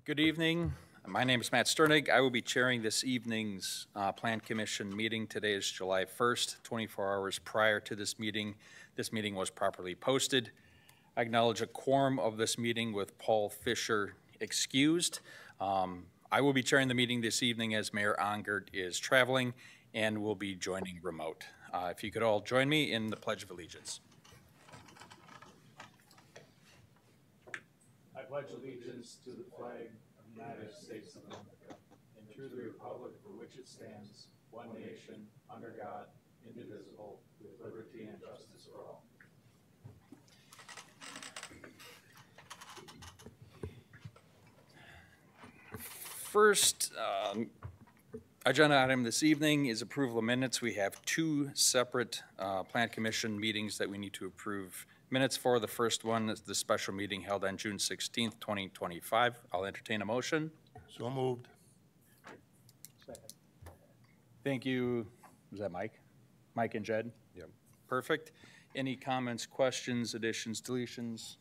Good evening. My name is Matt Sternig. I will be chairing this evening's Plan Commission meeting. Today is July 1st, 24 hours prior to this meeting. This meeting was properly posted. I acknowledge a quorum of this meeting with Paul Fisher excused. I will be chairing the meeting this evening as Mayor Ongert is traveling and will be joining remote. If you could all join me in the Pledge of Allegiance. I pledge allegiance to the flag of the United States of America and to the republic for which it stands, one nation, under God, indivisible, with liberty and justice for all. First agenda item this evening is approval of minutes. We have two separate Plan Commission meetings that we need to approve minutes for. The first one is the special meeting held on June 16th, 2025. I'll entertain a motion. So moved. Second. Thank you. Was that Mike? Mike and Jed? Yep. Perfect. Any comments, questions, additions, deletions?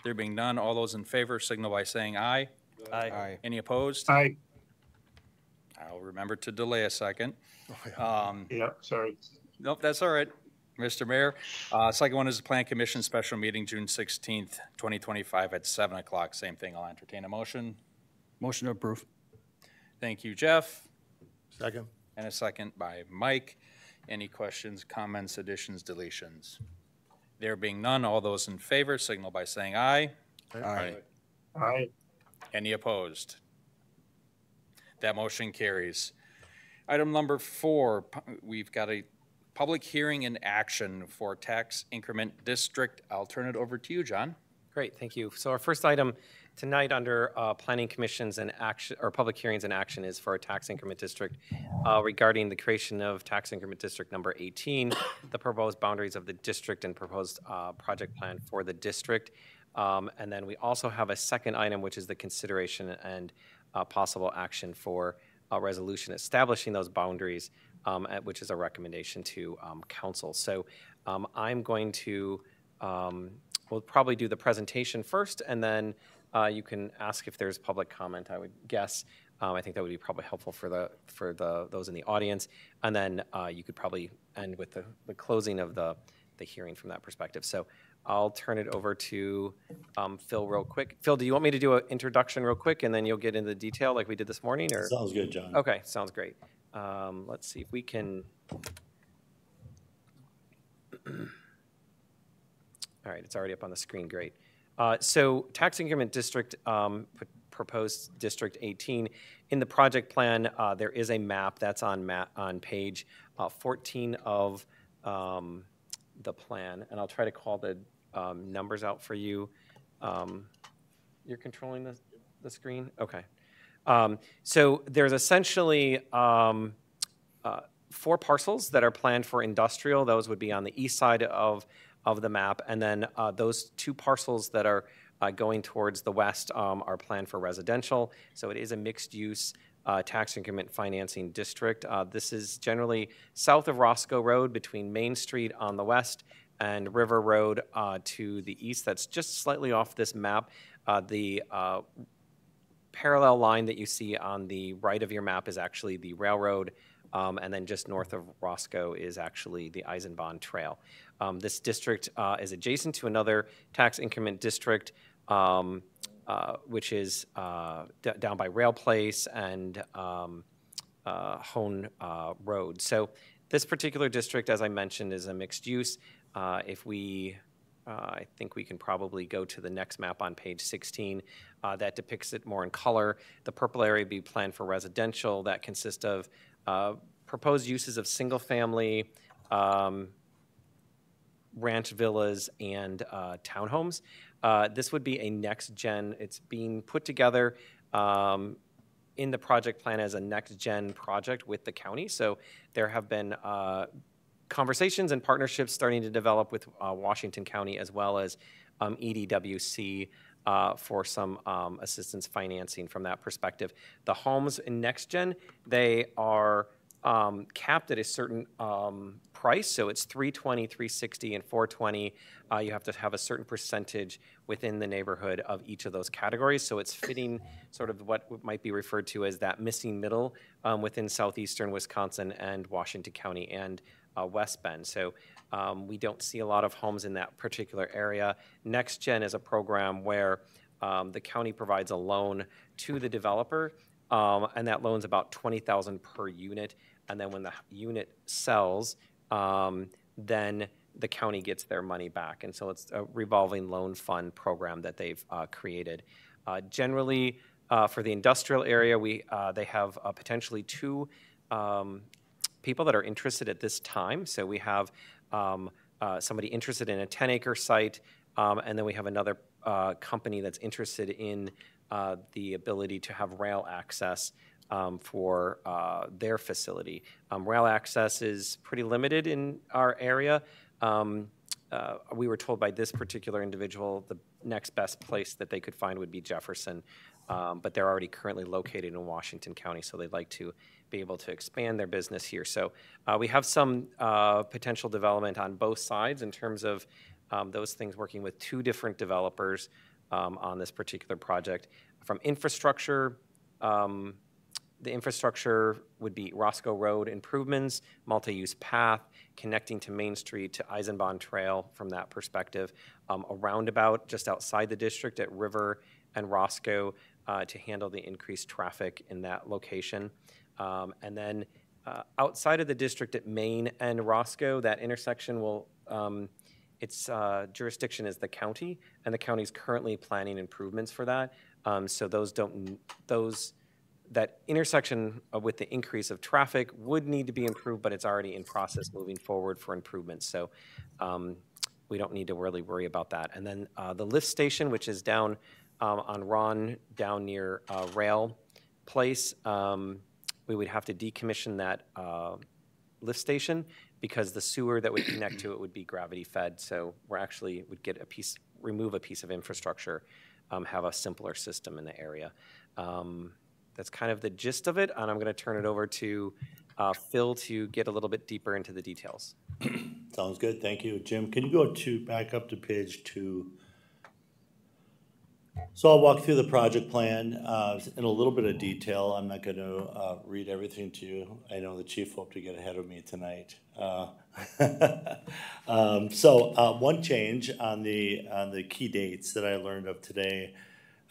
There being none, all those in favor signal by saying aye. Aye. Any opposed? Aye. I'll remember to delay a second. Yeah, sorry. Nope, that's all right. Mr. Mayor, second one is the Plan Commission special meeting, June 16th, 2025 at 7 o'clock. Same thing. I'll entertain a motion. Motion to approve. Thank you, Jeff. Second. And a second by Mike. Any questions, comments, additions, deletions? There being none, all those in favor signal by saying aye. Aye. Aye. Any opposed? That motion carries. Item number 4, we've got a public hearing and action for tax increment district. I'll turn it over to you, John. Great, thank you. So our first item tonight under Planning Commissions and action, or public hearings and action, is for a tax increment district regarding the creation of tax increment district number 18, the proposed boundaries of the district and proposed project plan for the district. And then we also have a second item, which is the consideration and possible action for a resolution establishing those boundaries, which is a recommendation to council. So I'm going to, we'll probably do the presentation first, and then you can ask if there's public comment, I would guess. I think that would be probably helpful for those in the audience. And then you could probably end with the closing of the hearing from that perspective. So I'll turn it over to Phil real quick. Phil, do you want me to do an introduction real quick and then you'll get into the detail like we did this morning? Or? Sounds good, John. Okay, sounds great. Let's see if we can. All right, it's already up on the screen, great. So tax increment district, proposed district 18. In the project plan, there is a map that's on page 14 of the plan, and I'll try to call the numbers out for you. You're controlling the screen? Okay. So there's essentially 4 parcels that are planned for industrial. Those would be on the east side of the map, and then those 2 parcels that are going towards the west are planned for residential. So it is a mixed-use tax increment financing district. This is generally south of Roscoe Road between Main Street on the west and River Road to the east. That's just slightly off this map. The parallel line that you see on the right of your map is actually the railroad, and then just north of Roscoe is actually the Eisenbahn Trail. This district is adjacent to another tax increment district, which is down by Rail Place and Hone Road. So this particular district, as I mentioned, is a mixed use. If we, I think we can probably go to the next map on page 16 that depicts it more in color. The purple area would be planned for residential that consists of proposed uses of single family, ranch villas, and townhomes. This would be a next gen. It's being put together in the project plan as a next gen project with the county. So there have been conversations and partnerships starting to develop with Washington County as well as EDWC for some assistance financing from that perspective. The homes in next gen, they are capped at a certain price, so it's 320, 360, and 420. You have to have a certain percentage within the neighborhood of each of those categories, so it's fitting sort of what might be referred to as that missing middle within southeastern Wisconsin and Washington County and West Bend. So we don't see a lot of homes in that particular area. Next Gen is a program where the county provides a loan to the developer, and that loan's about $20,000 per unit. And then when the unit sells, then the county gets their money back. And so it's a revolving loan fund program that they've created. Generally, for the industrial area, they have potentially two people that are interested at this time. So we have somebody interested in a 10-acre site, and then we have another company that's interested in the ability to have rail access for their facility. Rail access is pretty limited in our area. We were told by this particular individual the next best place that they could find would be Jefferson, but they're already currently located in Washington County, so they'd like to be able to expand their business here. So we have some potential development on both sides in terms of those things, working with two different developers on this particular project. From infrastructure, the infrastructure would be Roscoe Road improvements, multi-use path, connecting to Main Street to Eisenbahn Trail from that perspective, a roundabout just outside the district at River and Roscoe to handle the increased traffic in that location. And then outside of the district at Main and Roscoe, that intersection will, its jurisdiction is the county, and the county's currently planning improvements for that. So that intersection with the increase of traffic would need to be improved, but it's already in process moving forward for improvements. So we don't need to really worry about that. And then the lift station, which is down on Ron, down near Rail Place, we would have to decommission that lift station because the sewer that would connect to it would be gravity fed. So we're actually would get remove a piece of infrastructure, have a simpler system in the area. That's kind of the gist of it, and I'm going to turn it over to Phil to get a little bit deeper into the details. Sounds good, thank you. Jim, can you go back up to page 2? So I'll walk through the project plan in a little bit of detail. I'm not going to read everything to you. I know the chief hoped to get ahead of me tonight. One change on the key dates that I learned of today.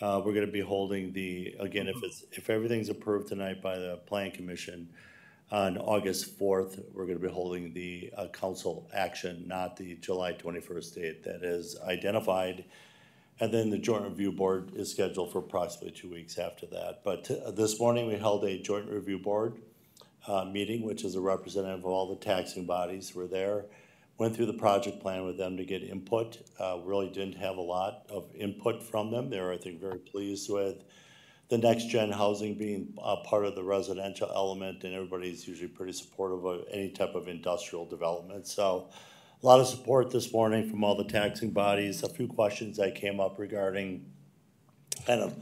We're going to be holding again, if everything's approved tonight by the Plan Commission, on August 4th, we're going to be holding the council action, not the July 21st date that is identified. And then the Joint Review Board is scheduled for approximately 2 weeks after that. But this morning we held a Joint Review Board meeting, which is a representative of all the taxing bodies. We're there. Went through the project plan with them to get input. Really didn't have a lot of input from them. They were, I think, very pleased with the next gen housing being part of the residential element, and everybody's usually pretty supportive of any type of industrial development. So a lot of support this morning from all the taxing bodies. A few questions that came up regarding kind of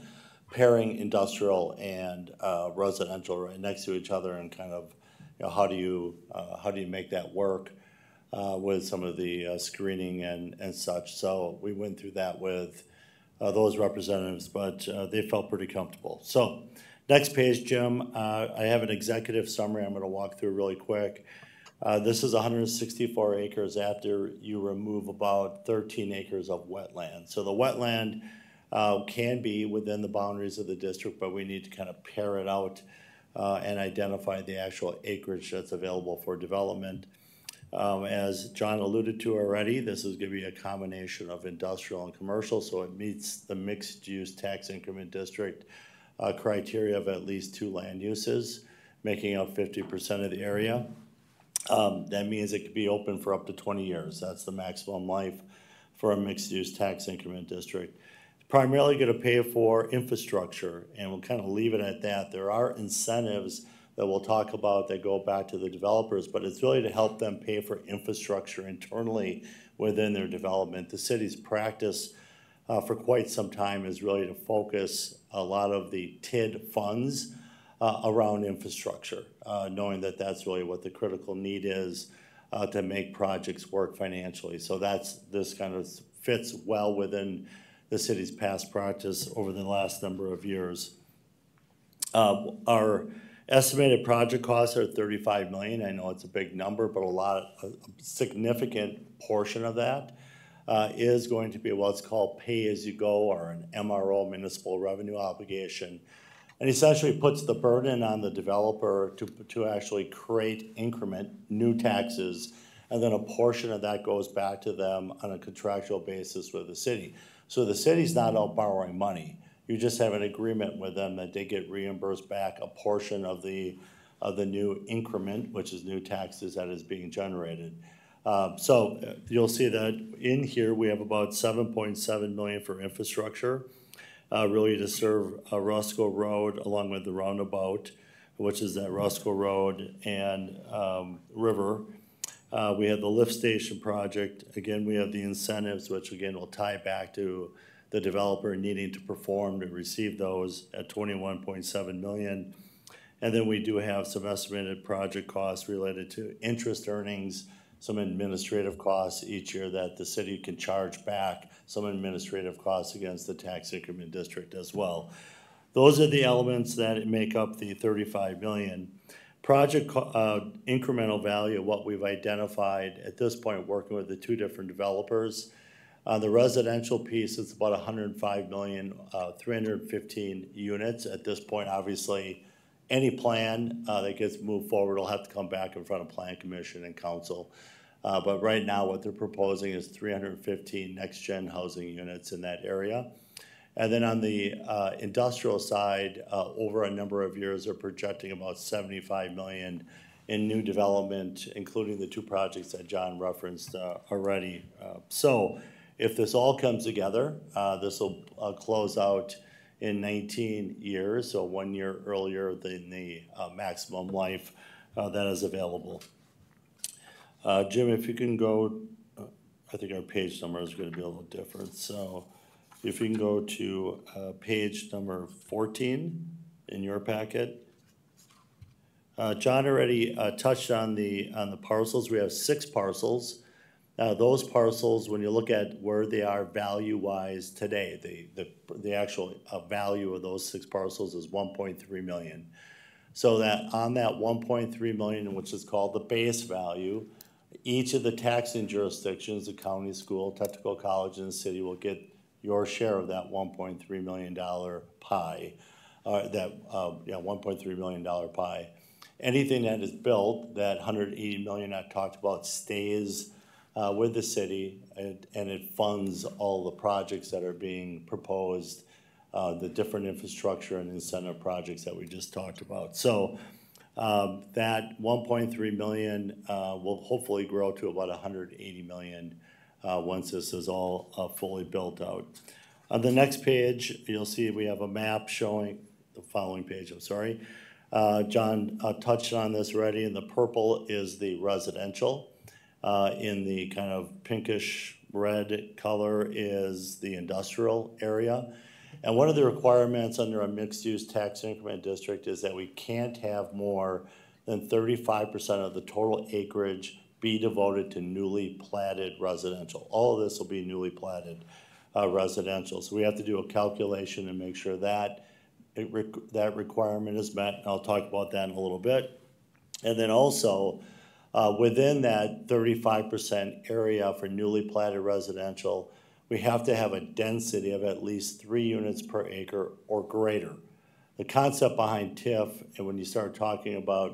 pairing industrial and residential right next to each other, and kind of, how do you make that work with some of the screening and such. So we went through that with those representatives, but they felt pretty comfortable. So next page, Jim, I have an executive summary I'm going to walk through really quick. This is 164 acres after you remove about 13 acres of wetland. So the wetland can be within the boundaries of the district, but we need to kind of pare it out and identify the actual acreage that's available for development. As John alluded to already, this is going to be a combination of industrial and commercial, so it meets the mixed-use tax increment district criteria of at least 2 land uses, making up 50% of the area. That means it could be open for up to 20 years. That's the maximum life for a mixed-use tax increment district. It's primarily going to pay for infrastructure, and we'll kind of leave it at that. There are incentives that we'll talk about that go back to the developers, but it's really to help them pay for infrastructure internally within their development. The city's practice for quite some time is really to focus a lot of the TID funds around infrastructure, knowing that that's really what the critical need is to make projects work financially. So this kind of fits well within the city's past practice over the last number of years. Our estimated project costs are $35 million. I know it's a big number, but a significant portion of that is going to be what's called pay-as-you-go, or an MRO, municipal revenue obligation, and essentially puts the burden on the developer to actually create new taxes, and then a portion of that goes back to them on a contractual basis with the city. So the city's not out borrowing money. You just have an agreement with them that they get reimbursed back a portion of the new increment, which is new taxes that is being generated. So you'll see that in here we have about $7.7 million for infrastructure, really to serve Roscoe Road along with the roundabout, which is that Roscoe Road and River. We have the lift station project. Again, we have the incentives, which again will tie back to the developer needing to perform to receive those at $21.7 million. And then we do have some estimated project costs related to interest earnings, some administrative costs each year that the city can charge back, some administrative costs against the tax increment district as well. Those are the elements that make up the $35 million. Project incremental value, what we've identified at this point working with the two different developers. The residential piece is about $105 million, 315 units. At this point, obviously, any plan that gets moved forward will have to come back in front of Plan Commission and Council. But right now, what they're proposing is 315 next-gen housing units in that area. And then on the industrial side, over a number of years, they're projecting about $75 million in new development, including the two projects that John referenced already. So if this all comes together, this will close out in 19 years, so 1 year earlier than the maximum life that is available. Jim, if you can go, I think our page number is going to be a little different. So if you can go to page number 14 in your packet. John already touched on the parcels. We have 6 parcels. Those parcels, when you look at where they are value-wise today, the actual value of those 6 parcels is $1.3 million. So that on that $1.3 million, which is called the base value, each of the taxing jurisdictions, the county, school, technical college, and the city will get your share of that $1.3 million pie, $1.3 million pie. Anything that is built, that $180 million I talked about, stays with the city, and it funds all the projects that are being proposed, the different infrastructure and incentive projects that we just talked about. So that $1.3 million will hopefully grow to about $180 million once this is all fully built out. On the next page, you'll see we have a map showing, the following page, I'm sorry. John touched on this already, and the purple is the residential. In the kind of pinkish red color is the industrial area. And one of the requirements under a mixed-use tax increment district is that we can't have more than 35% of the total acreage be devoted to newly platted residential. All of this will be newly platted residential. So we have to do a calculation and make sure that that requirement is met. And I'll talk about that in a little bit. And then also, within that 35% area for newly platted residential, we have to have a density of at least 3 units per acre or greater. The concept behind TIF, and when you start talking about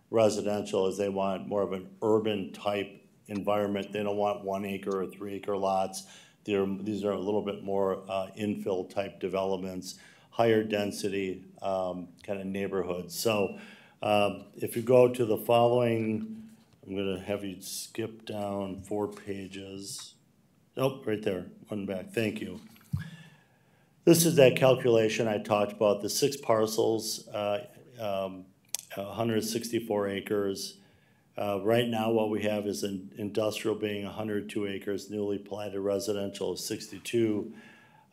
residential, is they want more of an urban type environment. They don't want 1 acre or 3 acre lots. These are a little bit more infill type developments, higher density kind of neighborhoods. So if you go to the following, I'm going to have you skip down 4 pages. Nope, right there, one back, thank you. This is that calculation I talked about, the 6 parcels, 164 acres. Right now what we have is an industrial being 102 acres, newly platted residential is 62.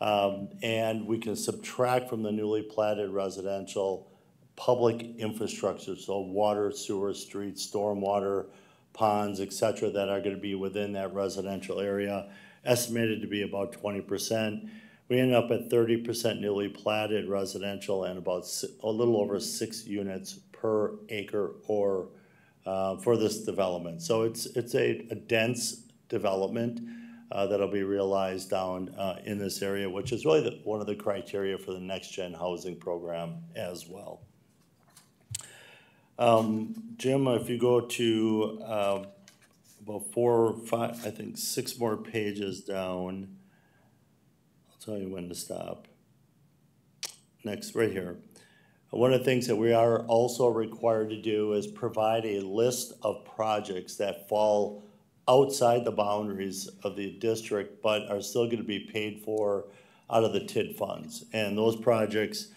And we can subtract from the newly platted residential public infrastructure, so water, sewer, streets, stormwater, ponds, et cetera, that are gonna be within that residential area, estimated to be about 20%. We ended up at 30% newly platted residential and about a little over 6 units per acre or for this development. So it's a dense development that'll be realized down in this area, which is really one of the criteria for the Next Gen Housing Program as well. Jim, if you go to about 4 or 5, I think 6 more pages down, I'll tell you when to stop. Next, right here. One of the things that we are also required to do is provide a list of projects that fall outside the boundaries of the district, but are still gonna be paid for out of the TID funds. And those projects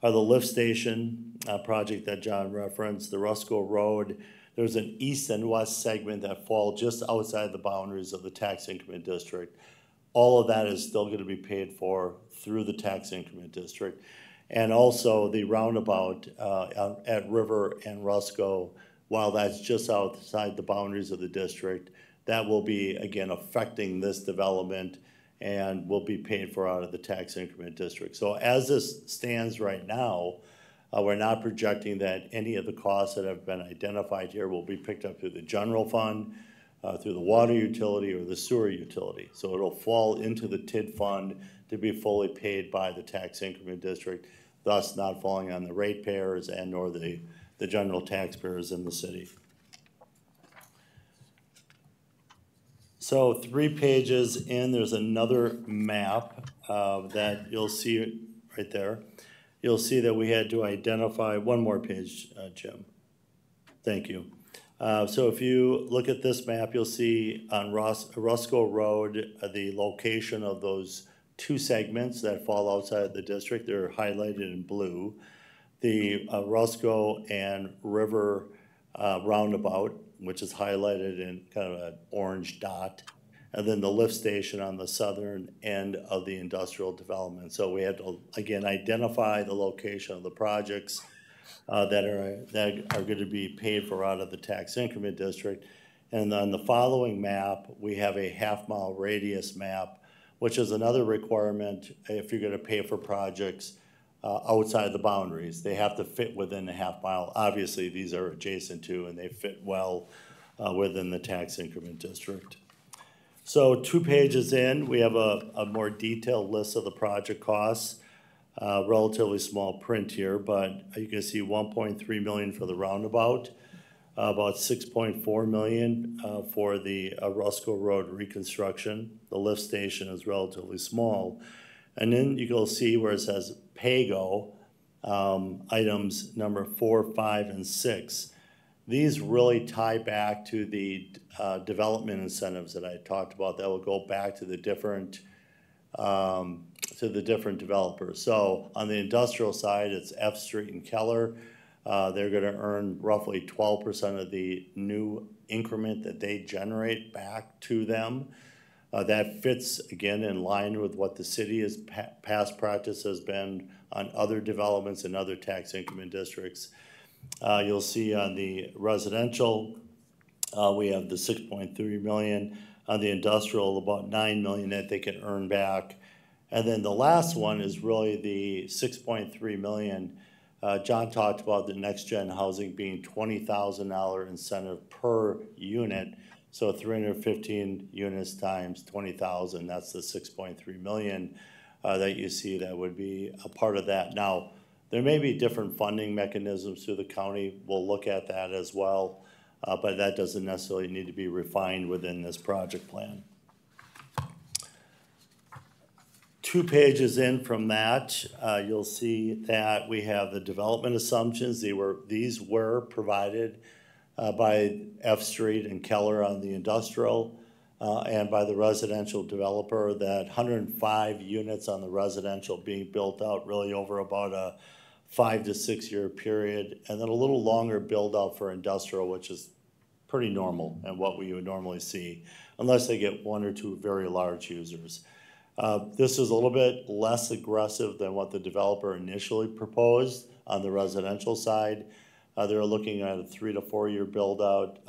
are the lift station project that John referenced, the Rusco Road. There's an east and west segment that fall just outside the boundaries of the tax increment district. All of that is still gonna be paid for through the tax increment district. And also the roundabout at River and Rusco, while that's just outside the boundaries of the district, that will be, again, affecting this development and will be paid for out of the tax increment district. So as this stands right now, we're not projecting that any of the costs that have been identified here will be picked up through the general fund, through the water utility or the sewer utility. So it'll fall into the TID fund to be fully paid by the tax increment district, thus not falling on the ratepayers and nor the general taxpayers in the city. So 3 pages in, there's another map that you'll see right there. You'll see that we had to identify, one more page, Jim. Thank you. So if you look at this map, you'll see on Rusco Road, the location of those 2 segments that fall outside the district. They're highlighted in blue. The Rusco and River roundabout, which is highlighted in kind of an orange dot, and then the lift station on the southern end of the industrial development. So we had to, again, identify the location of the projects that are going to be paid for out of the tax increment district. And on the following map, we have a half-mile radius map, which is another requirement if you're going to pay for projects outside the boundaries. They have to fit within the half mile. Obviously, these are adjacent to and they fit well within the tax increment district. So 2 pages in, we have a more detailed list of the project costs. Relatively small print here, but you can see 1.3 million for the roundabout, about 6.4 million for the Rusco Road reconstruction. The lift station is relatively small. And then you can see where it says PAYGO, items number 4, 5, and 6. These really tie back to the development incentives that I talked about that will go back to the different developers. So on the industrial side, it's F Street and Keller. They're gonna earn roughly 12% of the new increment that they generate back to them. That fits, again, in line with what the city's past practice has been on other developments and other tax increment districts. You'll see on the residential, we have the 6.3 million. On the industrial, about 9 million that they can earn back. And then the last one is really the 6.3 million. John talked about the Next Gen Housing being $20,000 incentive per unit. So 315 units times 20,000, that's the 6.3 million that you see that would be a part of that. Now, there may be different funding mechanisms through the county. We'll look at that as well, but that doesn't necessarily need to be refined within this project plan. 2 pages in from that, you'll see that we have the development assumptions. These were provided by F Street and Keller on the industrial and by the residential developer, that 105 units on the residential being built out really over about a 5 to 6 year period, and then a little longer build out for industrial, which is pretty normal and what we would normally see, unless they get 1 or 2 very large users. This is a little bit less aggressive than what the developer initially proposed on the residential side. They're looking at a 3 to 4 year build out.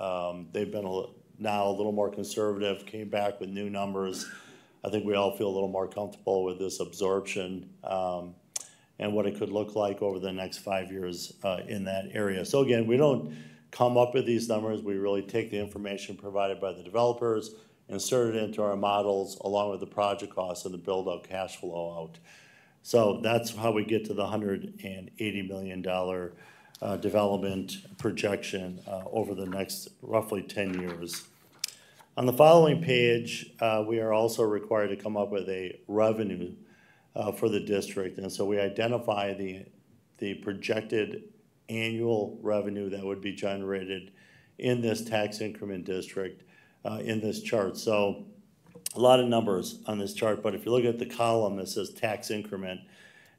They've been now a little more conservative, came back with new numbers. I think we all feel a little more comfortable with this absorption and what it could look like over the next 5 years in that area. So again, we don't come up with these numbers. We really take the information provided by the developers, insert it into our models along with the project costs and the build out cash flow out. So that's how we get to the $180 million development projection over the next roughly 10 years. On the following page, we are also required to come up with a revenue for the district. And so we identify the projected annual revenue that would be generated in this tax increment district in this chart. So a lot of numbers on this chart, but if you look at the column that says tax increment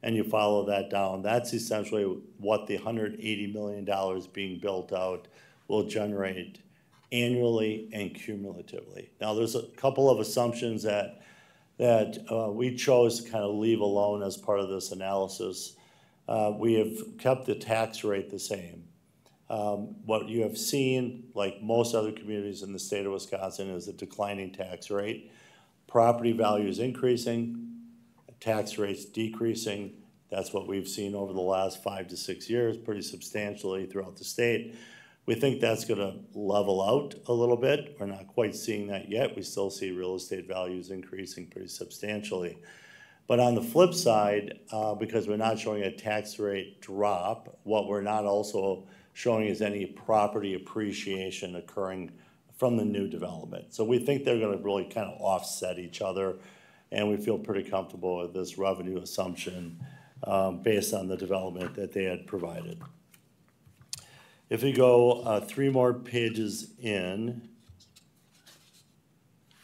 and you follow that down, that's essentially what the $180 million being built out will generate annually and cumulatively. Now, there's a couple of assumptions that we chose to kind of leave alone as part of this analysis. We have kept the tax rate the same. What you have seen, like most other communities in the state of Wisconsin, is a declining tax rate. Property values increasing, tax rates decreasing. That's what we've seen over the last 5 to 6 years, pretty substantially throughout the state. We think that's gonna level out a little bit. We're not quite seeing that yet. We still see real estate values increasing pretty substantially. But on the flip side, because we're not showing a tax rate drop, what we're not also showing is any property appreciation occurring from the new development. So we think they're gonna really kind of offset each other, and we feel pretty comfortable with this revenue assumption based on the development that they had provided. If we go 3 more pages in,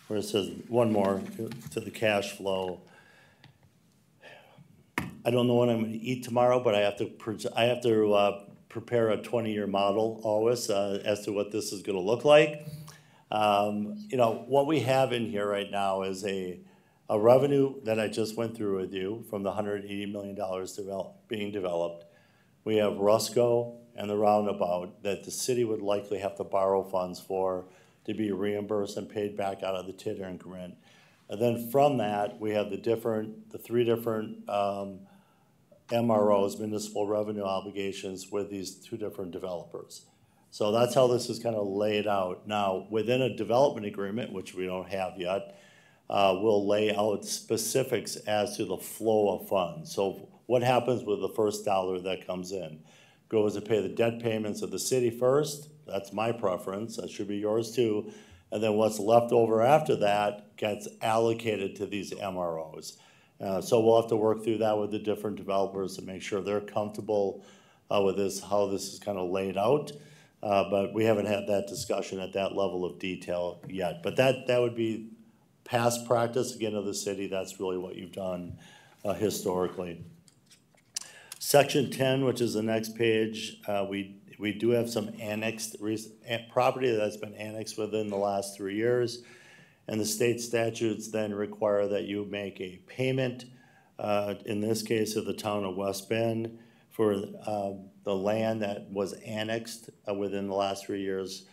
where it says one more to the cash flow. I don't know what I'm gonna eat tomorrow, but I have to prepare a 20-year model always as to what this is gonna look like. You know, what we have in here right now is a revenue that I just went through with you from the $180 million being developed. We have Rusco and the roundabout that the city would likely have to borrow funds for to be reimbursed and paid back out of the TID increment. And then from that, we have the 3 different MROs, municipal revenue obligations, with these 2 different developers. So that's how this is kind of laid out. Now, within a development agreement, which we don't have yet, we'll lay out specifics as to the flow of funds. So what happens with the first dollar that comes in? Goes to pay the debt payments of the city first. That's my preference. That should be yours too. And then what's left over after that gets allocated to these MROs. So we'll have to work through that with the different developers to make sure they're comfortable with this, how this is kind of laid out. But we haven't had that discussion at that level of detail yet. But that would be past practice, again, of the city. That's really what you've done historically. Section 10, which is the next page, we do have some annexed property that's been annexed within the last 3 years. And the state statutes then require that you make a payment, in this case of the town of West Bend, for the land that was annexed within the last 3 years,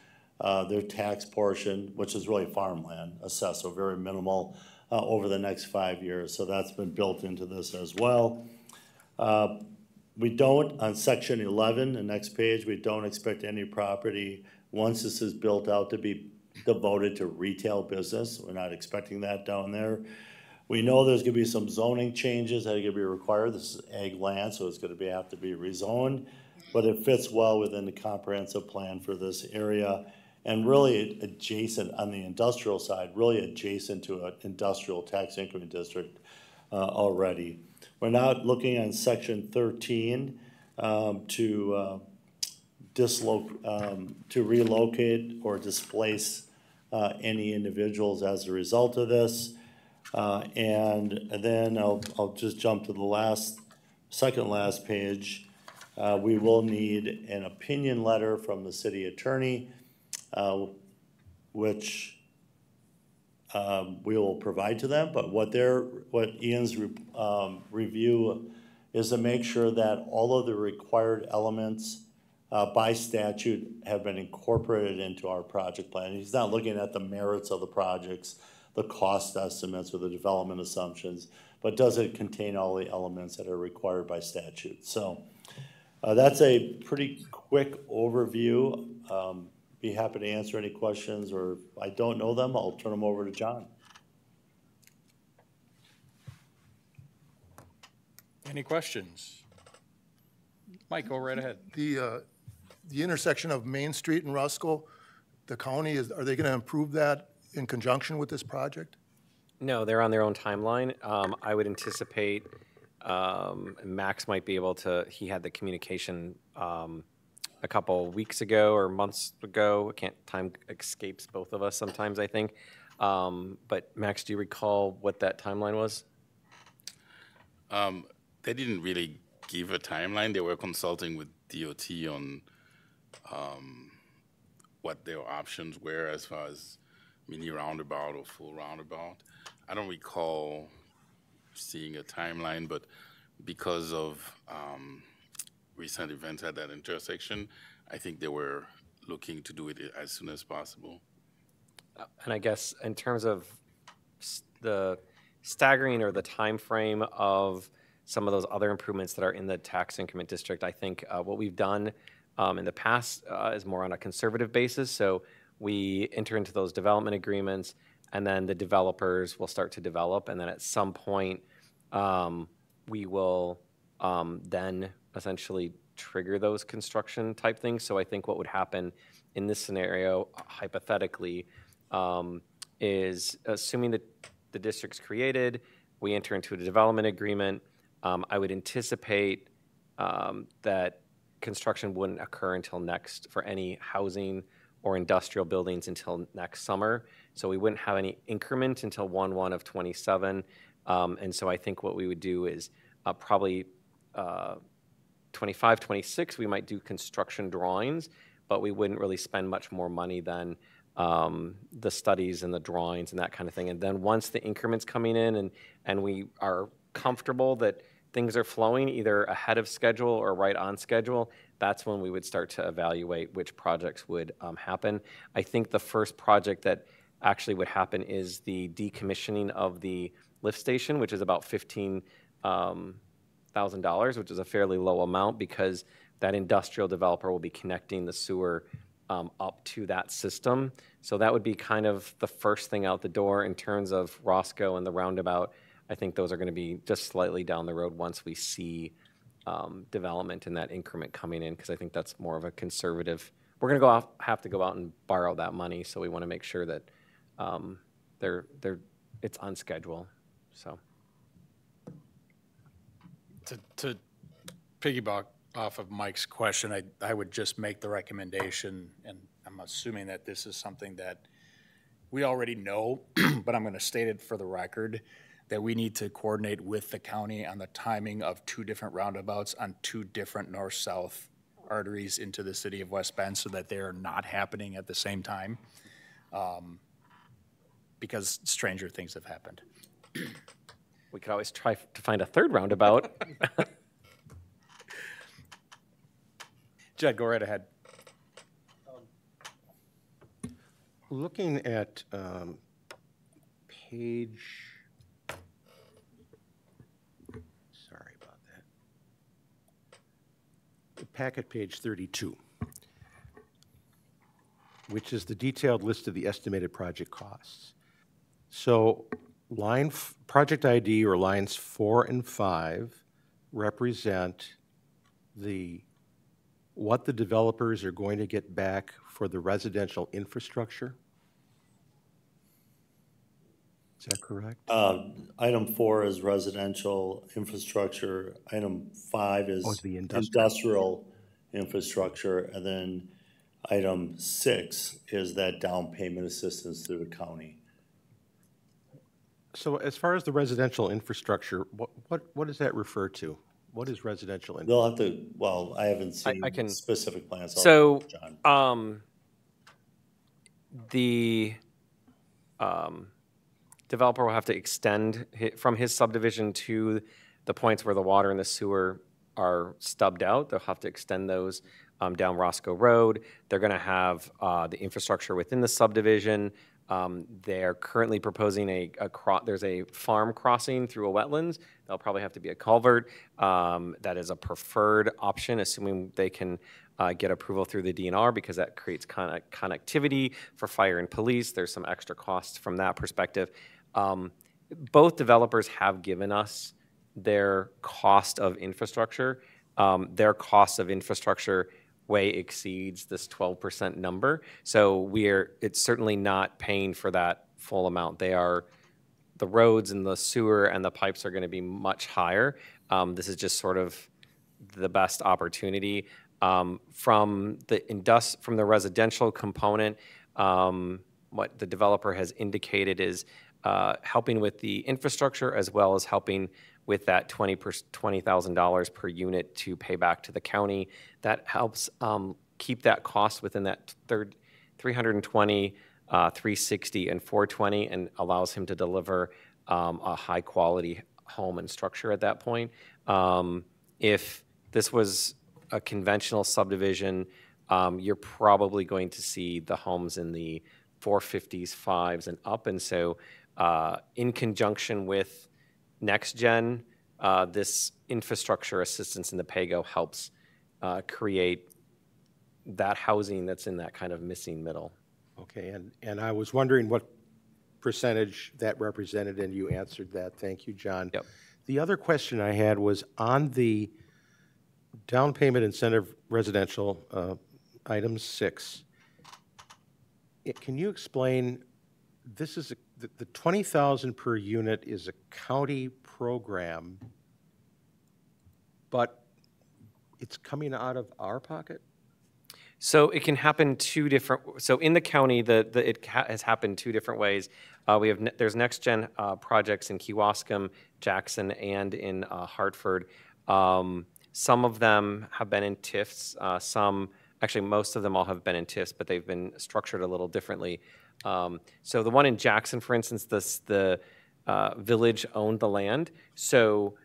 their tax portion, which is really farmland, assessed, so very minimal over the next 5 years. So that's been built into this as well. We don't, on section 11, the next page, we don't expect any property, once this is built out, to be devoted to retail business. We're not expecting that down there. We know there's gonna be some zoning changes that are gonna be required. This is ag land, so it's gonna have to be rezoned, but it fits well within the comprehensive plan for this area, and really adjacent on the industrial side, really adjacent to an industrial tax increment district already. We're now looking on section 13 to relocate or displace any individuals as a result of this. And then I'll just jump to the second last page. We will need an opinion letter from the city attorney, which we will provide to them, but what Ian's review is to make sure that all of the required elements by statute have been incorporated into our project plan. He's not looking at the merits of the projects, the cost estimates, or the development assumptions, but does it contain all the elements that are required by statute? So that's a pretty quick overview. Be happy to answer any questions, or if I don't know them, I'll turn them over to John. Any questions? Mike, go right ahead. The intersection of Main Street and Rusko, the county, are they going to improve that in conjunction with this project? No, they're on their own timeline. I would anticipate Max might be able to, he had the communication a couple weeks ago or months ago. Time escapes both of us sometimes, I think. But Max, do you recall what that timeline was? They didn't really give a timeline. They were consulting with DOT on what their options were as far as mini roundabout or full roundabout. I don't recall seeing a timeline, but because of recent events at that intersection, I think they were looking to do it as soon as possible. And I guess in terms of the staggering or the time frame of some of those other improvements that are in the tax increment district, I think what we've done in the past is more on a conservative basis. So we enter into those development agreements, and then the developers will start to develop, and then at some point we will then essentially trigger those construction type things. So I think what would happen in this scenario, hypothetically, is assuming that the district's created, we enter into a development agreement. I would anticipate that construction wouldn't occur until for any housing or industrial buildings until next summer. So we wouldn't have any increment until 1/1 of '27. And so I think what we would do is probably 25, 26, we might do construction drawings, but we wouldn't really spend much more money than the studies and the drawings and that kind of thing. And then once the increment's coming in and we are comfortable that things are flowing either ahead of schedule or right on schedule, that's when we would start to evaluate which projects would happen. I think the first project that actually would happen is the decommissioning of the lift station, which is about $15,000, which is a fairly low amount because that industrial developer will be connecting the sewer up to that system. So that would be kind of the first thing out the door in terms of Roscoe and the roundabout. I think those are going to be just slightly down the road once we see development in that increment coming in, because I think that's more of a conservative. We're going to have to go out and borrow that money, so we want to make sure that it's on schedule. So To piggyback off of Mike's question, I would just make the recommendation, and I'm assuming that this is something that we already know, but I'm going to state it for the record, that we need to coordinate with the county on the timing of 2 different roundabouts on 2 different north-south arteries into the city of West Bend so that they are not happening at the same time, because stranger things have happened. we could always try to find a third roundabout. Jed, go right ahead. Looking at page, sorry about that, the packet page 32, which is the detailed list of the estimated project costs. So project ID or lines 4 and 5 represent what the developers are going to get back for the residential infrastructure. Is that correct? Item 4 is residential infrastructure. Item 5 is the industrial infrastructure. And then item 6 is that down payment assistance through the county. So as far as the residential infrastructure, what does that refer to? What is residential infrastructure? They'll have to, well, I haven't seen I can- specific plans. So, John. developer will have to extend from his subdivision to the points where the water and the sewer are stubbed out. They'll have to extend those down Roscoe Road. They're going to have the infrastructure within the subdivision. They're currently proposing there's a farm crossing through a wetlands. There'll probably have to be a culvert. That is a preferred option, assuming they can get approval through the DNR, because that creates connectivity for fire and police. There's some extra costs from that perspective. Both developers have given us their cost of infrastructure. Their cost of infrastructure way exceeds this 12% number. So it's certainly not paying for that full amount. The roads and the sewer and the pipes are going to be much higher. This is just sort of the best opportunity. From the residential component, what the developer has indicated is helping with the infrastructure, as well as helping with that $20,000 per unit to pay back to the county. That helps keep that cost within that 320, 360, and 420, and allows him to deliver a high quality home and structure at that point. If this was a conventional subdivision, you're probably going to see the homes in the 450s, 5s, and up. And so in conjunction with NextGen, this infrastructure assistance in the PAYGO helps create that housing that's in that kind of missing middle. Okay, and I was wondering what percentage that represented, and you answered that. Thank you, John. Yep. The other question I had was on the down payment incentive residential, item 6. Can you explain, this is the $20,000 per unit is a county program, but it's coming out of our pocket? So it can happen so in the county, it has happened two different ways. There's NextGen projects in Kewaskum, Jackson, and in Hartford. Some of them have been in TIFs. Actually, most of them all have been in TIFs, but they've been structured a little differently. So the one in Jackson, for instance, the village owned the land. So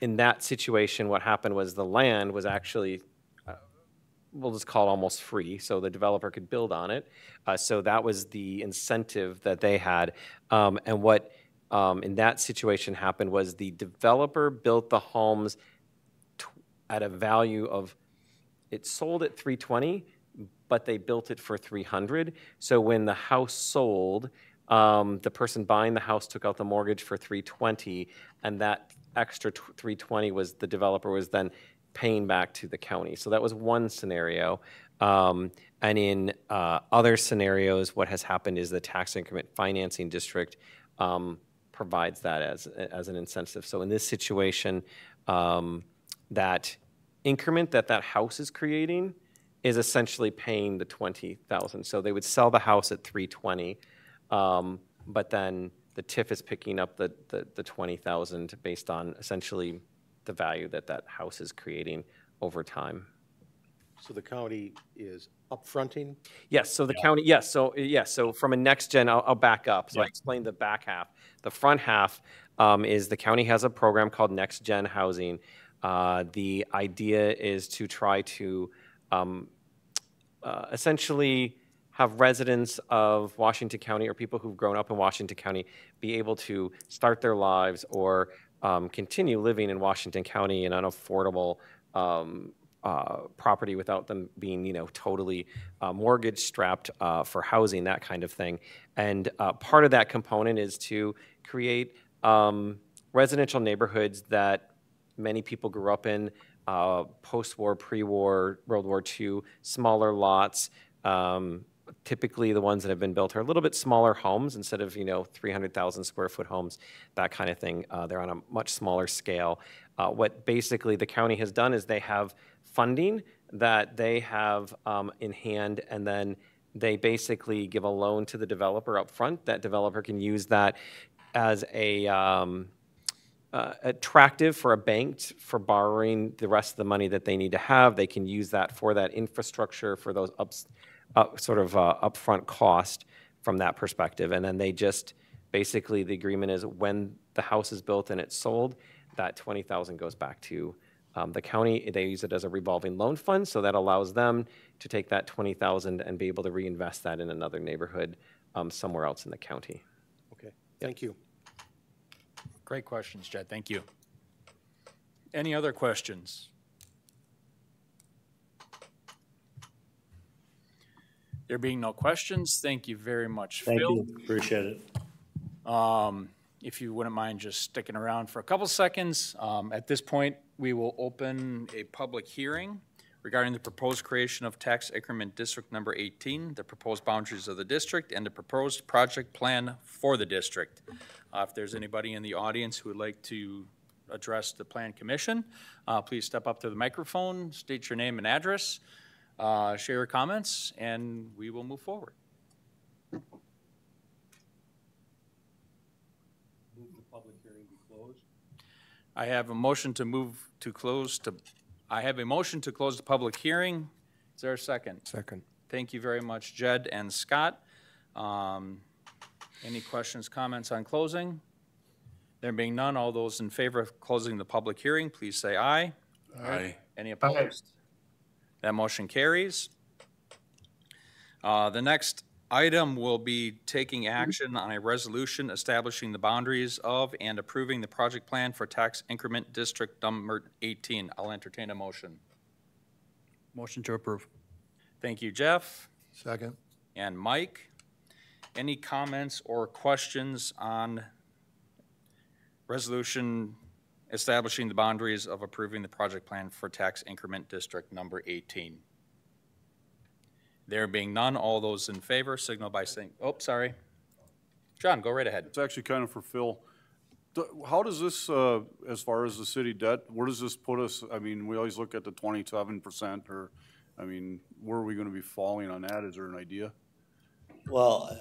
in that situation, what happened was the land was actually, we'll just call it almost free, so the developer could build on it. So that was the incentive that they had. And what in that situation happened was the developer built the homes at a value of, it sold at $320,000, but they built it for $300,000. So when the house sold, the person buying the house took out the mortgage for $320,000, and that extra $320,000 was the developer was then paying back to the county. So that was one scenario. And in other scenarios, what has happened is the tax increment financing district provides that as an incentive. So in this situation, that increment that house is creating is essentially paying the $20,000. So they would sell the house at $320,000, but then the TIF is picking up the $20,000 based on essentially the value that house is creating over time. So the county is upfronting? Yes, so the county, yes, so from a NextGen, I'll back up. So I explained the back half. The front half is the county has a program called NextGen Housing. The idea is to try to essentially have residents of Washington County or people who've grown up in Washington County be able to start their lives or continue living in Washington County in an affordable property without them being, totally mortgage strapped for housing, that kind of thing. And part of that component is to create residential neighborhoods that many people grew up in, post-war, pre-war, World War II, smaller lots. Typically the ones that have been built are a little bit smaller homes instead of 300,000 square foot homes, that kind of thing. They're on a much smaller scale. What basically the county has done is they have funding that they have in hand, and then they basically give a loan to the developer up front. That developer can use that as attractive for a bank for borrowing the rest of the money that they need to have. They can use that for that infrastructure, for those upfront cost from that perspective. And then they just, basically, the agreement is when the house is built and it's sold, that 20,000 goes back to the county. They use it as a revolving loan fund, so that allows them to take that 20,000 and be able to reinvest that in another neighborhood somewhere else in the county. Okay, thank you. Great questions, Jed. Thank you. Any other questions? There being no questions, thank you very much, Phil. Thank you, appreciate it. If you wouldn't mind just sticking around for a couple seconds. At this point, we will open a public hearing regarding the proposed creation of tax increment district number 18, the proposed boundaries of the district, and the proposed project plan for the district. If there's anybody in the audience who would like to address the Plan Commission, please step up to the microphone, state your name and address, share your comments, and we will move forward. I have a motion to move to close to, I have a motion to close the public hearing. Is there a second? Second. Thank you very much, Jed and Scott. Any questions, comments on closing? There being none, all those in favor of closing the public hearing, please say aye. Aye. Any opposed? That motion carries. The next item will be taking action on a resolution establishing the boundaries of and approving the project plan for tax increment district number 18. I'll entertain a motion. Motion to approve. Thank you, Jeff Second. and Mike. Any comments or questions on resolution establishing the boundaries of approving the project plan for tax increment district number 18? There being none, all those in favor signal by saying, oh, sorry. John, go right ahead. It's actually kind of for Phil. How does this, as far as the city debt, where does this put us? I mean, we always look at the 27% or, I mean, where are we going to be falling on that? Is there an idea? Well,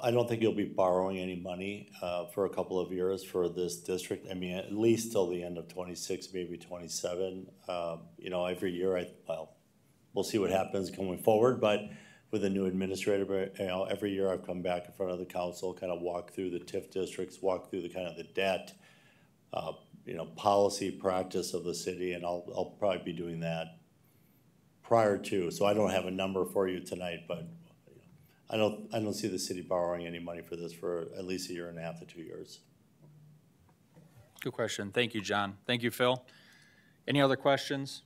I don't think you'll be borrowing any money for a couple of years for this district. I mean, at least till the end of 26, maybe 27. You know, every year, well, we'll see what happens going forward, but with a new administrator, you know, every year I've come back in front of the council, kind of walk through the TIF districts, walk through the kind of the debt, you know, policy practice of the city, and I'll probably be doing that prior to. So I don't have a number for you tonight, but I don't see the city borrowing any money for this for at least a year and a half to 2 years. Good question. Thank you, John. Thank you, Phil. Any other questions?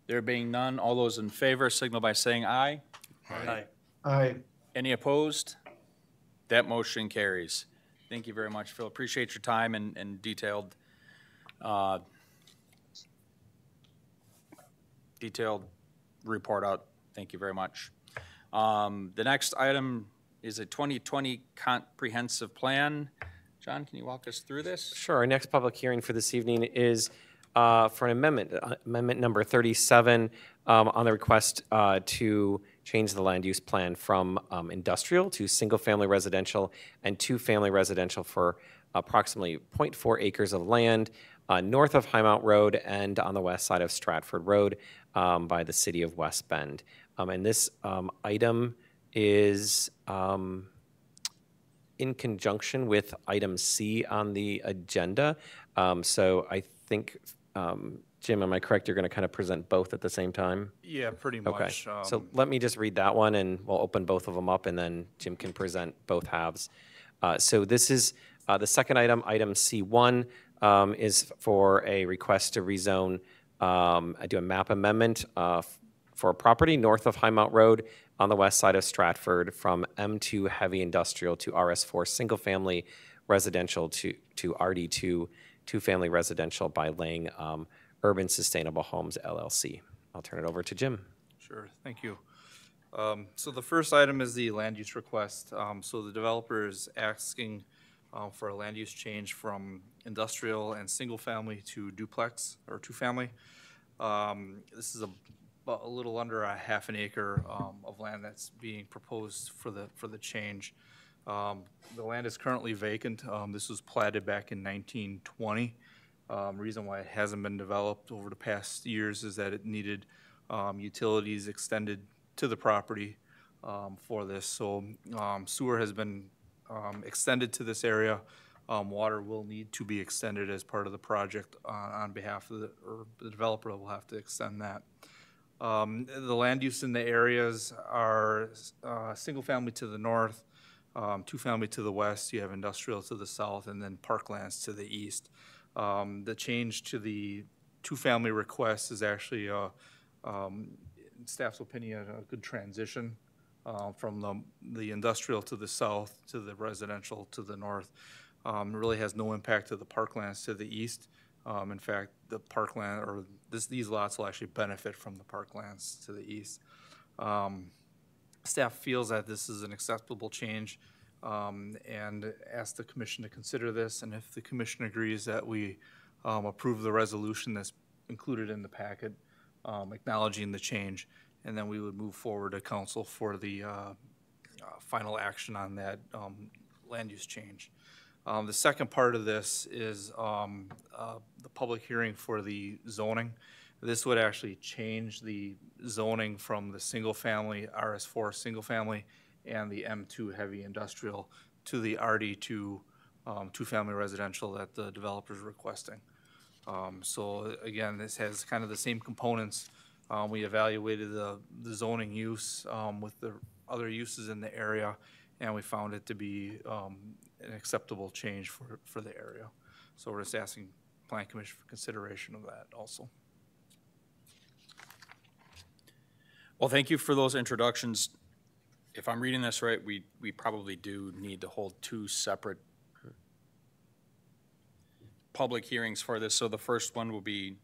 There being none, all those in favor signal by saying aye. Aye. Aye. Any opposed? That motion carries. Thank you very much, Phil. Appreciate your time and detailed report out. Thank you very much. The next item is a 2020 comprehensive plan. John, can you walk us through this? Sure. Our next public hearing for this evening is for an amendment number 37 on the request to change the land use plan from industrial to single-family residential and two-family residential for approximately 0.4 acres of land north of Highmount Road and on the west side of Stratford Road by the city of West Bend. And this item is in conjunction with item C on the agenda. So I think, Jim, am I correct? You're going to kind of present both at the same time? Yeah, pretty Okay. much. So let me just read that one, and we'll open both of them up, and then Jim can present both halves. So this is the second item, item C1, is for a request to rezone, do a map amendment for a property north of Highmount Road on the west side of Stratford from M2 heavy industrial to RS4 single-family residential to RD2 two-family residential by laying Urban Sustainable Homes, LLC. I'll turn it over to Jim. Sure, thank you. So the first item is the land use request. So the developer is asking for a land use change from industrial and single-family to duplex or two-family. This is a little under a half an acre of land that's being proposed for the change. The land is currently vacant. This was platted back in 1920. Reason why it hasn't been developed over the past years is that it needed utilities extended to the property for this. So sewer has been extended to this area. Water will need to be extended as part of the project on behalf of or the developer will have to extend that. The land use in the areas are single family to the north, two family to the west, you have industrial to the south, and then parklands to the east. The change to the two-family request is actually, in staff's opinion, a good transition from the industrial to the south to the residential to the north. It really has no impact to the parklands to the east. In fact, the parkland, or these lots will actually benefit from the parklands to the east. Staff feels that this is an acceptable change and ask the commission to consider this. And if the commission agrees that we approve the resolution that's included in the packet, acknowledging the change, and then we would move forward to council for the final action on that land use change. The second part of this is the public hearing for the zoning. This would actually change the zoning from the single-family, RS4 single-family, and the M2 heavy industrial to the RD2 two-family residential that the developer is requesting. So again, this has kind of the same components. We evaluated the zoning use with the other uses in the area, and we found it to be an acceptable change for the area. So we're just asking Plan Commission for consideration of that also. Well, thank you for those introductions. If I'm reading this right, we probably do need to hold two separate public hearings for this. So the first one will be,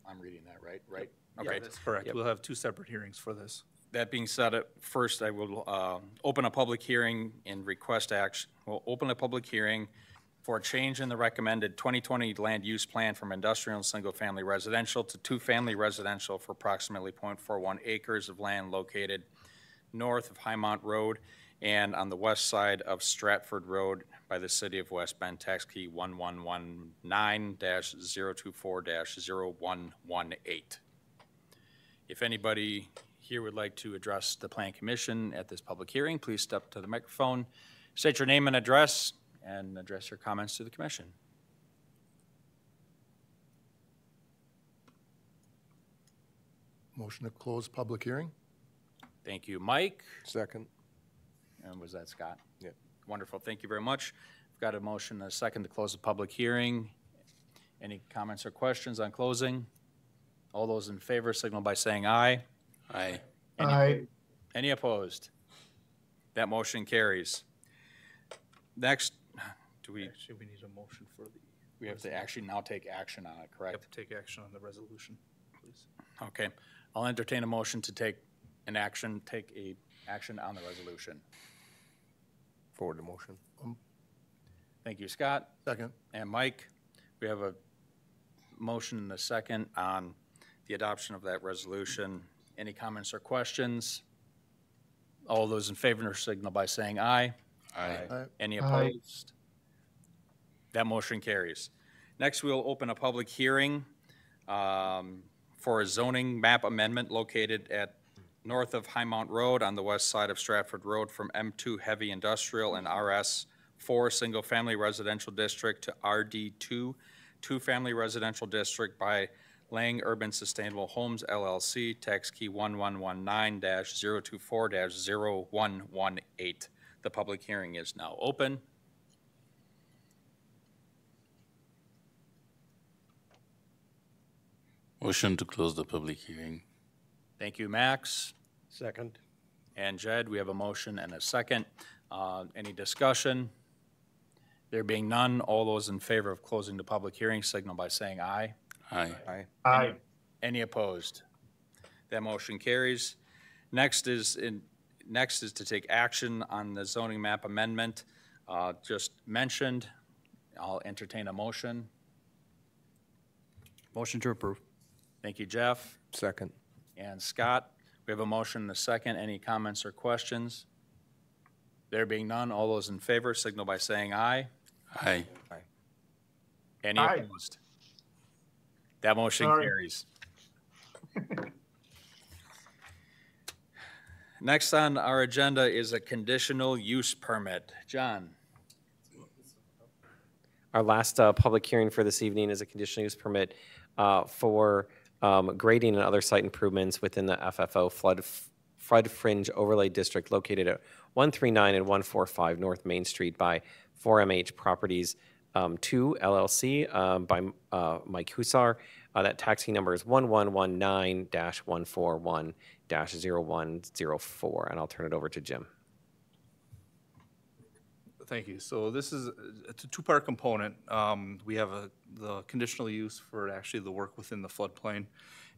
I'm reading that right? Right? Okay. Yeah, that's correct. We'll have two separate hearings for this. That being said, first I will open a public hearing and request action. We'll open a public hearing for a change in the recommended 2020 land use plan from industrial and single-family residential to two-family residential for approximately 0.41 acres of land located north of Highmont Road and on the west side of Stratford Road by the City of West Bend, tax key 1119-024-0118. If anybody here would like to address the Plan Commission at this public hearing, please step to the microphone, state your name and address, and address your comments to the commission. Motion to close public hearing? Thank you, Mike. Second. And was that Scott? Yeah. Wonderful, thank you very much. We've got a motion and a second to close the public hearing. Any comments or questions on closing? All those in favor signal by saying aye. Aye. Any opposed? That motion carries. Next, Actually, we need a motion for the. we have to actually now take action on it, We correct? have to take action on the resolution, please. Okay, I'll entertain a motion to take a action on the resolution. Forward the motion. Thank you, Scott Second. and Mike. We have a motion and a second on the adoption of that resolution. Any comments or questions? All those in favor signal by saying aye. Aye. Any opposed? That motion carries. Next, we'll open a public hearing for a zoning map amendment located at north of Highmont Road on the west side of Stratford Road from M2 Heavy Industrial and RS4 Single Family Residential District to RD2 Two Family Residential District by Lang Urban Sustainable Homes LLC, tax key 1119-024-0118. The public hearing is now open. Motion to close the public hearing. Thank you, Max Second. and Jed. We have a motion and a second. Any discussion? There being none, all those in favor of closing the public hearing signal by saying aye. Aye. Any opposed? That motion carries. Next is to take action on the zoning map amendment just mentioned. I'll entertain a motion. Motion to approve. Thank you, Jeff Second. and Scott. We have a motion and a second. Any comments or questions? There being none, all those in favor signal by saying aye. Aye. Any opposed? That motion carries. Next on our agenda is a conditional use permit. John? Our last public hearing for this evening is a conditional use permit for grading and other site improvements within the FFO flood fringe overlay district located at 139 and 145 North Main Street by 4MH Properties 2 LLC by Mike Husar. That taxi number is 1119-141-0104, and I'll turn it over to Jim. Thank you. So this is, it's a two-part component. We have the conditional use for actually the work within the floodplain.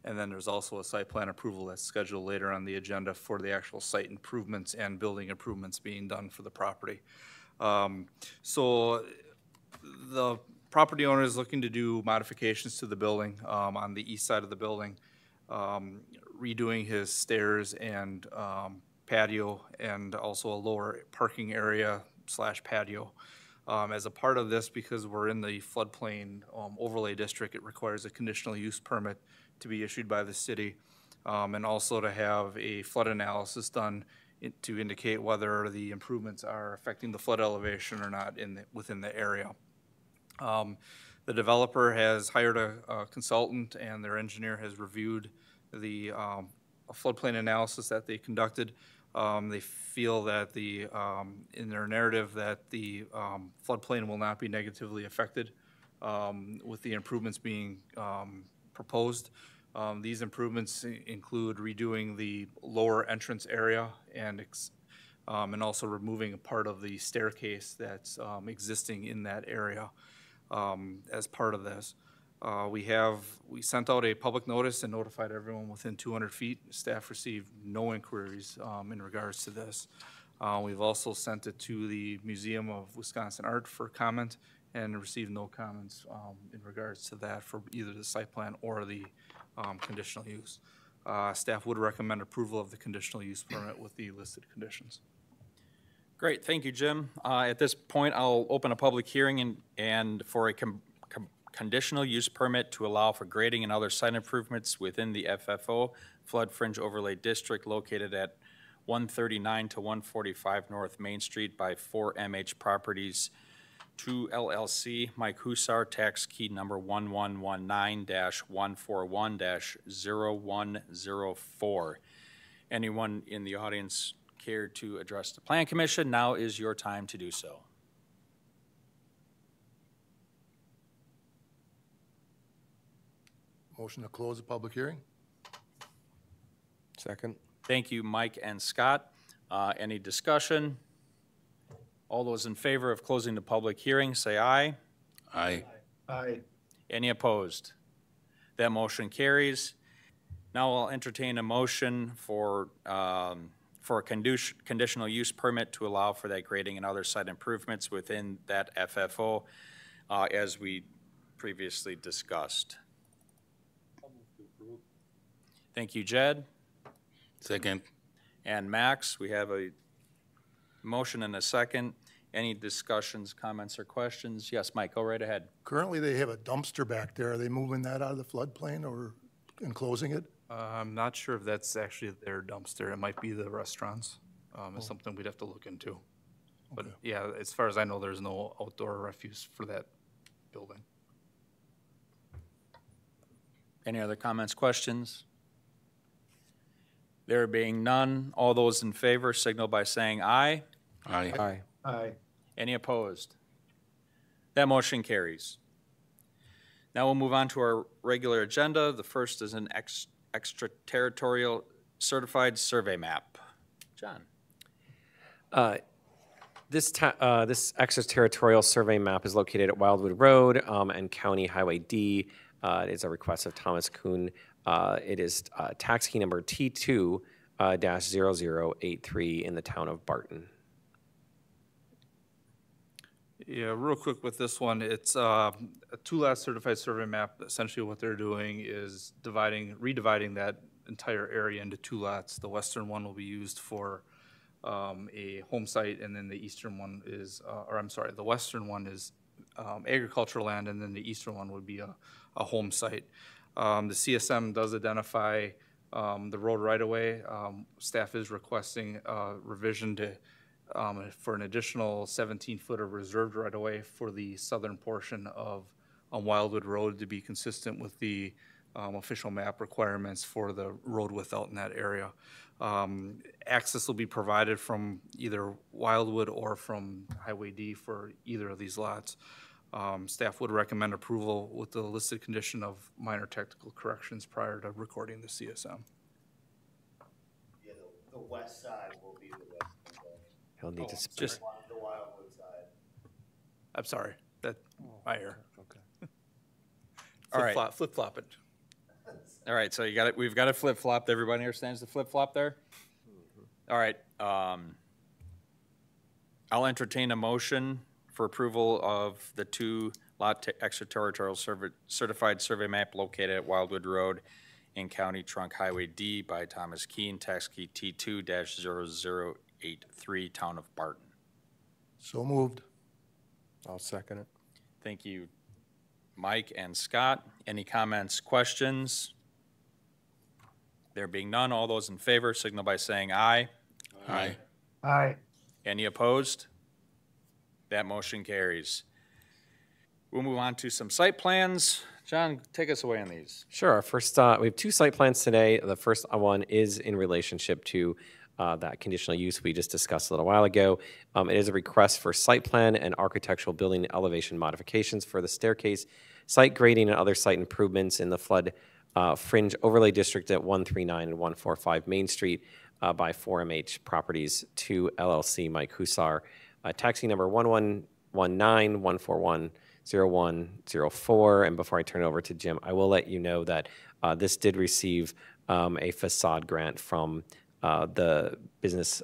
And then there's also a site plan approval that's scheduled later on the agenda for the actual site improvements and building improvements being done for the property. So the property owner is looking to do modifications to the building on the east side of the building, redoing his stairs and patio, and also a lower parking area / patio. As a part of this, because we're in the floodplain overlay district, it requires a conditional use permit to be issued by the city, and also to have a flood analysis done to indicate whether the improvements are affecting the flood elevation or not within the area. The developer has hired a consultant, and their engineer has reviewed the floodplain analysis that they conducted. They feel that in their narrative that the floodplain will not be negatively affected with the improvements being proposed. These improvements include redoing the lower entrance area and also removing a part of the staircase that's existing in that area as part of this. We sent out a public notice and notified everyone within 200 feet. Staff received no inquiries in regards to this. We've also sent it to the Museum of Wisconsin Art for comment and received no comments in regards to that for either the site plan or the conditional use. Staff would recommend approval of the conditional use permit with the listed conditions. Great, thank you, Jim. At this point, I'll open a public hearing and for a conditional use permit to allow for grading and other site improvements within the FFO Flood Fringe Overlay District located at 139 to 145 North Main Street by 4MH Properties 2 LLC. Mike Husar, tax key number 1119-141-0104. Anyone in the audience care to address the Plan Commission? Now is your time to do so. Motion to close the public hearing? Second. Thank you, Mike and Scott. Any discussion? All those in favor of closing the public hearing, say aye. Aye. Aye. Any opposed? That motion carries. Now I'll entertain a motion for a conditional use permit to allow for that grading and other site improvements within that FFO as we previously discussed. Thank you, Jed. Second. And Max, we have a motion and a second. Any discussions, comments, or questions? Yes, Mike, go right ahead. Currently, they have a dumpster back there. Are they moving that out of the floodplain or enclosing it? I'm not sure if that's actually their dumpster. It might be the restaurants. It's something we'd have to look into. But yeah, as far as I know, there's no outdoor refuse for that building. Any other comments, questions? There being none, all those in favor signal by saying aye. Aye. Aye. Aye. Any opposed? That motion carries. Now we'll move on to our regular agenda. The first is an extraterritorial certified survey map. John. This extraterritorial survey map is located at Wildwood Road and County Highway D. It is a request of Thomas Kuhn. It is tax key number T2-0083 in the town of Barton. Yeah, real quick with this one, it's a two-lot certified survey map. Essentially what they're doing is redividing that entire area into two lots. The western one will be used for a home site, and then the eastern one is, the western one is agricultural land, and then the eastern one would be a home site. The CSM does identify The road right-of-way, staff is requesting revision to, for an additional 17-foot of reserved right-of-way for the southern portion of Wildwood Road to be consistent with the official map requirements for the road width out in that area. Access will be provided from either Wildwood or from Highway D for either of these lots. Staff would recommend approval with the listed condition of minor technical corrections prior to recording the CSM. Yeah, the west side will be the west window. He'll need to Just, The Wildwood side. I'm sorry, that, my error. All right. Flip-flop it. All right, so you got it, we've got it flip-flopped. Everybody understands the flip-flop there? All right, I'll entertain a motion for approval of the two lot extraterritorial certified survey map located at Wildwood Road in County Trunk Highway D by Thomas Keene, tax key T2-0083, Town of Barton. So moved. I'll second it. Thank you, Mike and Scott. Any comments, questions? There being none, all those in favor signal by saying aye. Aye. Aye. Any opposed? That motion carries. We'll move on to some site plans. John, take us away on these. Sure. Our first, we have two site plans today. The first one is in relationship to that conditional use we just discussed a little while ago. It is a request for site plan and architectural building elevation modifications for the staircase, site grading, and other site improvements in the flood fringe overlay district at 139 and 145 Main Street by 4MH Properties 2 LLC, Mike Husar. Taxi number 1119-141-0104. And before I turn it over to Jim, I will let you know that this did receive a facade grant from the business,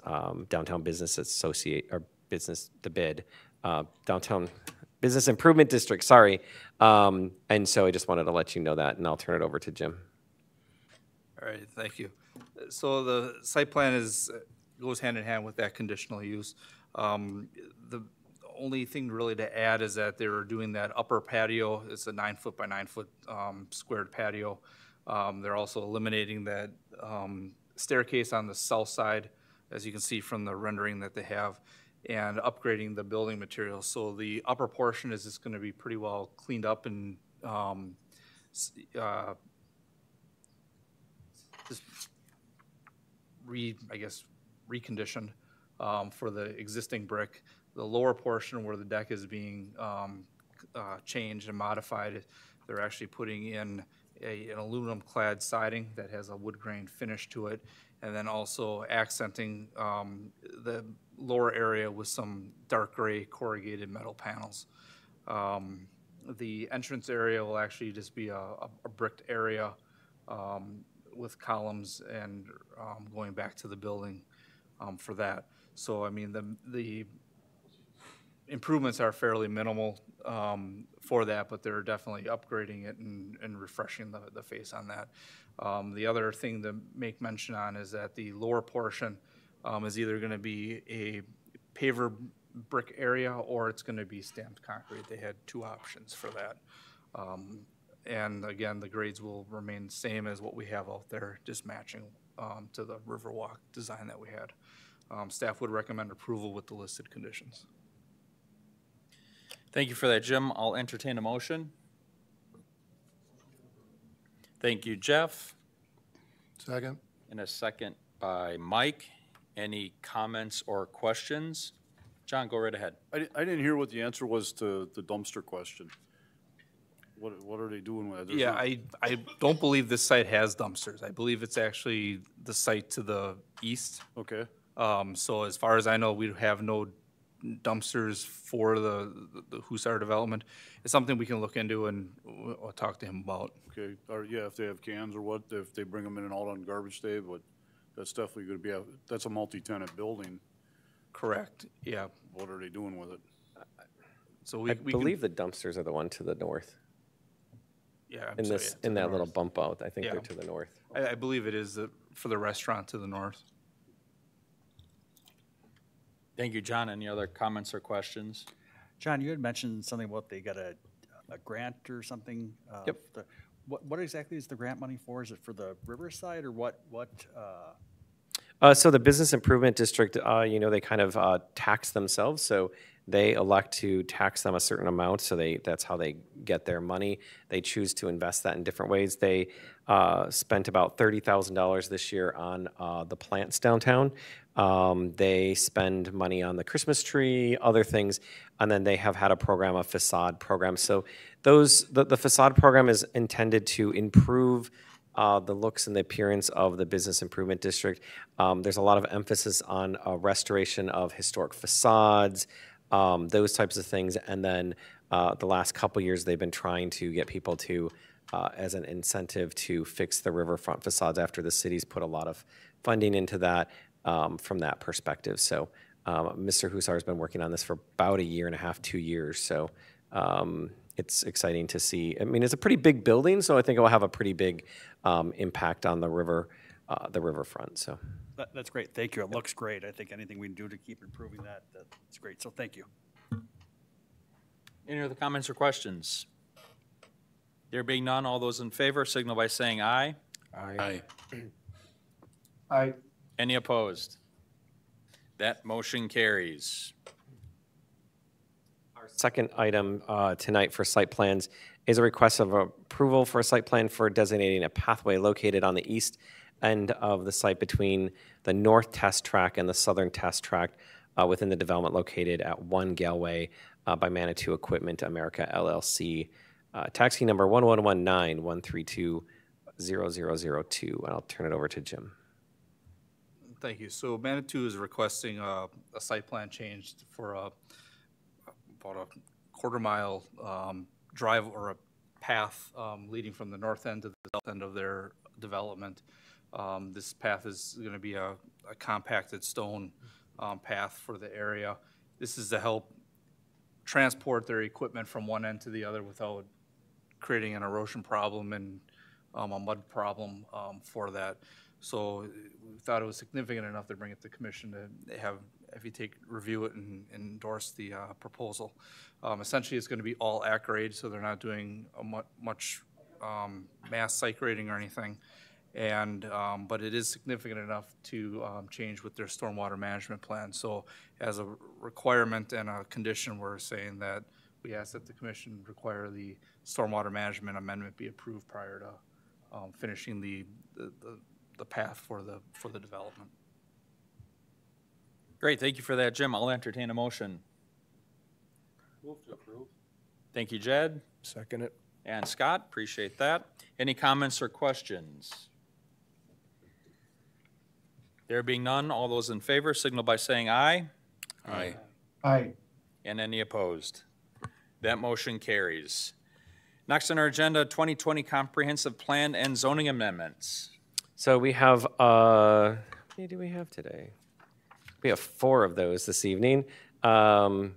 Downtown Business Associate, or business, the bid, Downtown Business Improvement District, sorry. And so I just wanted to let you know that, and I'll turn it over to Jim. All right, thank you. So the site plan goes hand in hand with that conditional use. The only thing really to add is that they're doing that upper patio. It's a 9-foot by 9-foot squared patio. They're also eliminating that staircase on the south side, as you can see from the rendering that they have, and upgrading the building materials. So the upper portion is just going to be pretty well cleaned up and just reconditioned for the existing brick. The lower portion where the deck is being changed and modified, they're actually putting in an aluminum clad siding that has a wood grain finish to it, and then also accenting the lower area with some dark gray corrugated metal panels. The entrance area will actually just be a bricked area with columns and going back to the building for that. So, I mean, the improvements are fairly minimal for that, but they're definitely upgrading it and refreshing the face on that. The other thing to make mention on is that the lower portion is either going to be a paver brick area or it's going to be stamped concrete. They had two options for that. And again, the grades will remain the same as what we have out there, just matching to the Riverwalk design that we had. Staff would recommend approval with the listed conditions. Thank you for that, Jim. I'll entertain a motion. Thank you, Jeff. Second. And a second by Mike. Any comments or questions? John, go right ahead. I didn't hear what the answer was to the dumpster question. What are they doing with it? Yeah, I don't believe this site has dumpsters. I believe it's actually the site to the east. Okay. So as far as I know, we have no dumpsters for the Husar development. It's something we can look into and we'll talk to him about. Okay, or yeah, if they have cans or what, if they bring them in and out on garbage day, but that's definitely gonna be, that's a multi-tenant building. Correct, yeah. What are they doing with it? So I we believe the dumpsters are the one to the north. Yeah, In this, in that little bump out, I think Yeah. they're to the north. I believe it is for the restaurant to the north. Thank you, John. Any other comments or questions? John, you had mentioned something about they got a grant or something. Yep. what exactly is the grant money for? Is it for the riverside or what, So the Business Improvement District, they kind of tax themselves, so they elect to tax them a certain amount, so that's how they get their money. They choose to invest that in different ways. They spent about $30,000 this year on the plants downtown. They spend money on the Christmas tree, other things, and then they have had a program, a facade program. So the facade program is intended to improve the looks and the appearance of the Business Improvement District. There's a lot of emphasis on restoration of historic facades, those types of things. And then the last couple years, they've been trying to get people to, as an incentive, to fix the riverfront facades after the city's put a lot of funding into that from that perspective. So Mr. Hussar has been working on this for about a year and a half, 2 years. So it's exciting to see. I mean, it's a pretty big building, so I think it will have a pretty big impact on the riverfront. So that's great. Thank you. It looks great. I think anything we can do to keep improving that's great. So thank you. Any other comments or questions? There being none, all those in favor signal by saying aye. Aye. Aye. Any opposed? That motion carries. our second item tonight for site plans is a request of approval for a site plan for designating a pathway located on the east end of the site between the north test track and the southern test track within the development located at 1 Galway by Manitou Equipment America LLC. Tax key number 1119-132-0002. And I'll turn it over to Jim. Thank you. So Manitou is requesting a site plan change for about a quarter-mile drive or a path leading from the north end to the south end of their development. This path is going to be a compacted stone path for the area. This is to help transport their equipment from one end to the other without creating an erosion problem and a mud problem for that. So we thought it was significant enough to bring it to the commission to have, if you review it and endorse the proposal. Essentially, it's going to be all at-grade, so they're not doing much mass site grading or anything. And but it is significant enough to change with their stormwater management plan. So as a requirement and a condition, we're saying that we ask that the commission require the stormwater management amendment be approved prior to finishing the path for the development. Great, thank you for that, Jim. I'll entertain a motion. Move to approve. Thank you, Jed. Second it. And Scott, appreciate that. Any comments or questions? There being none, all those in favor signal by saying aye. Aye. Aye. And any opposed? That motion carries. Next on our agenda, 2020 Comprehensive Plan and Zoning Amendments. So we have, how many do we have today? We have 4 of those this evening. So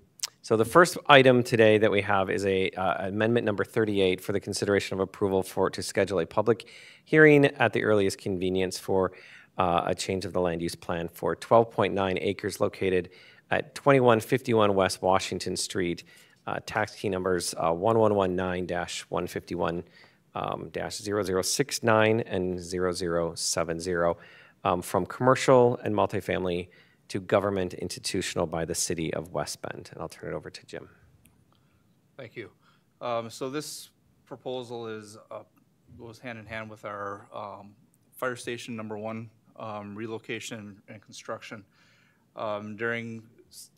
the first item today that we have is amendment number 38 for the consideration of approval to schedule a public hearing at the earliest convenience for a change of the land use plan for 12.9 acres located at 2151 West Washington Street, tax key numbers 1119-151-0069 and 0070, from commercial and multifamily to government institutional by the city of West Bend. And I'll turn it over to Jim. Thank you. So this proposal goes hand in hand with our fire station number 1 relocation and construction. During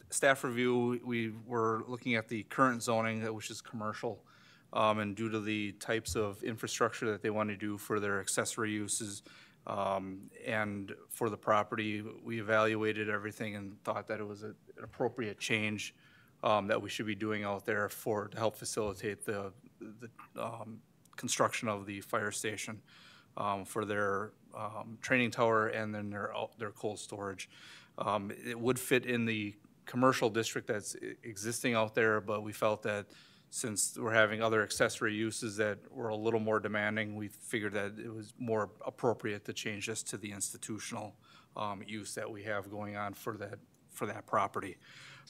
staff review, we were looking at the current zoning, which is commercial, and due to the types of infrastructure that they want to do for their accessory uses and for the property, we evaluated everything and thought that it was an appropriate change that we should be doing out there to help facilitate the construction of the fire station for their training tower and then their cold storage. It would fit in the commercial district that's existing out there, but we felt that since we're having other accessory uses that were a little more demanding, we figured that it was more appropriate to change this to the institutional use that we have going on for that property.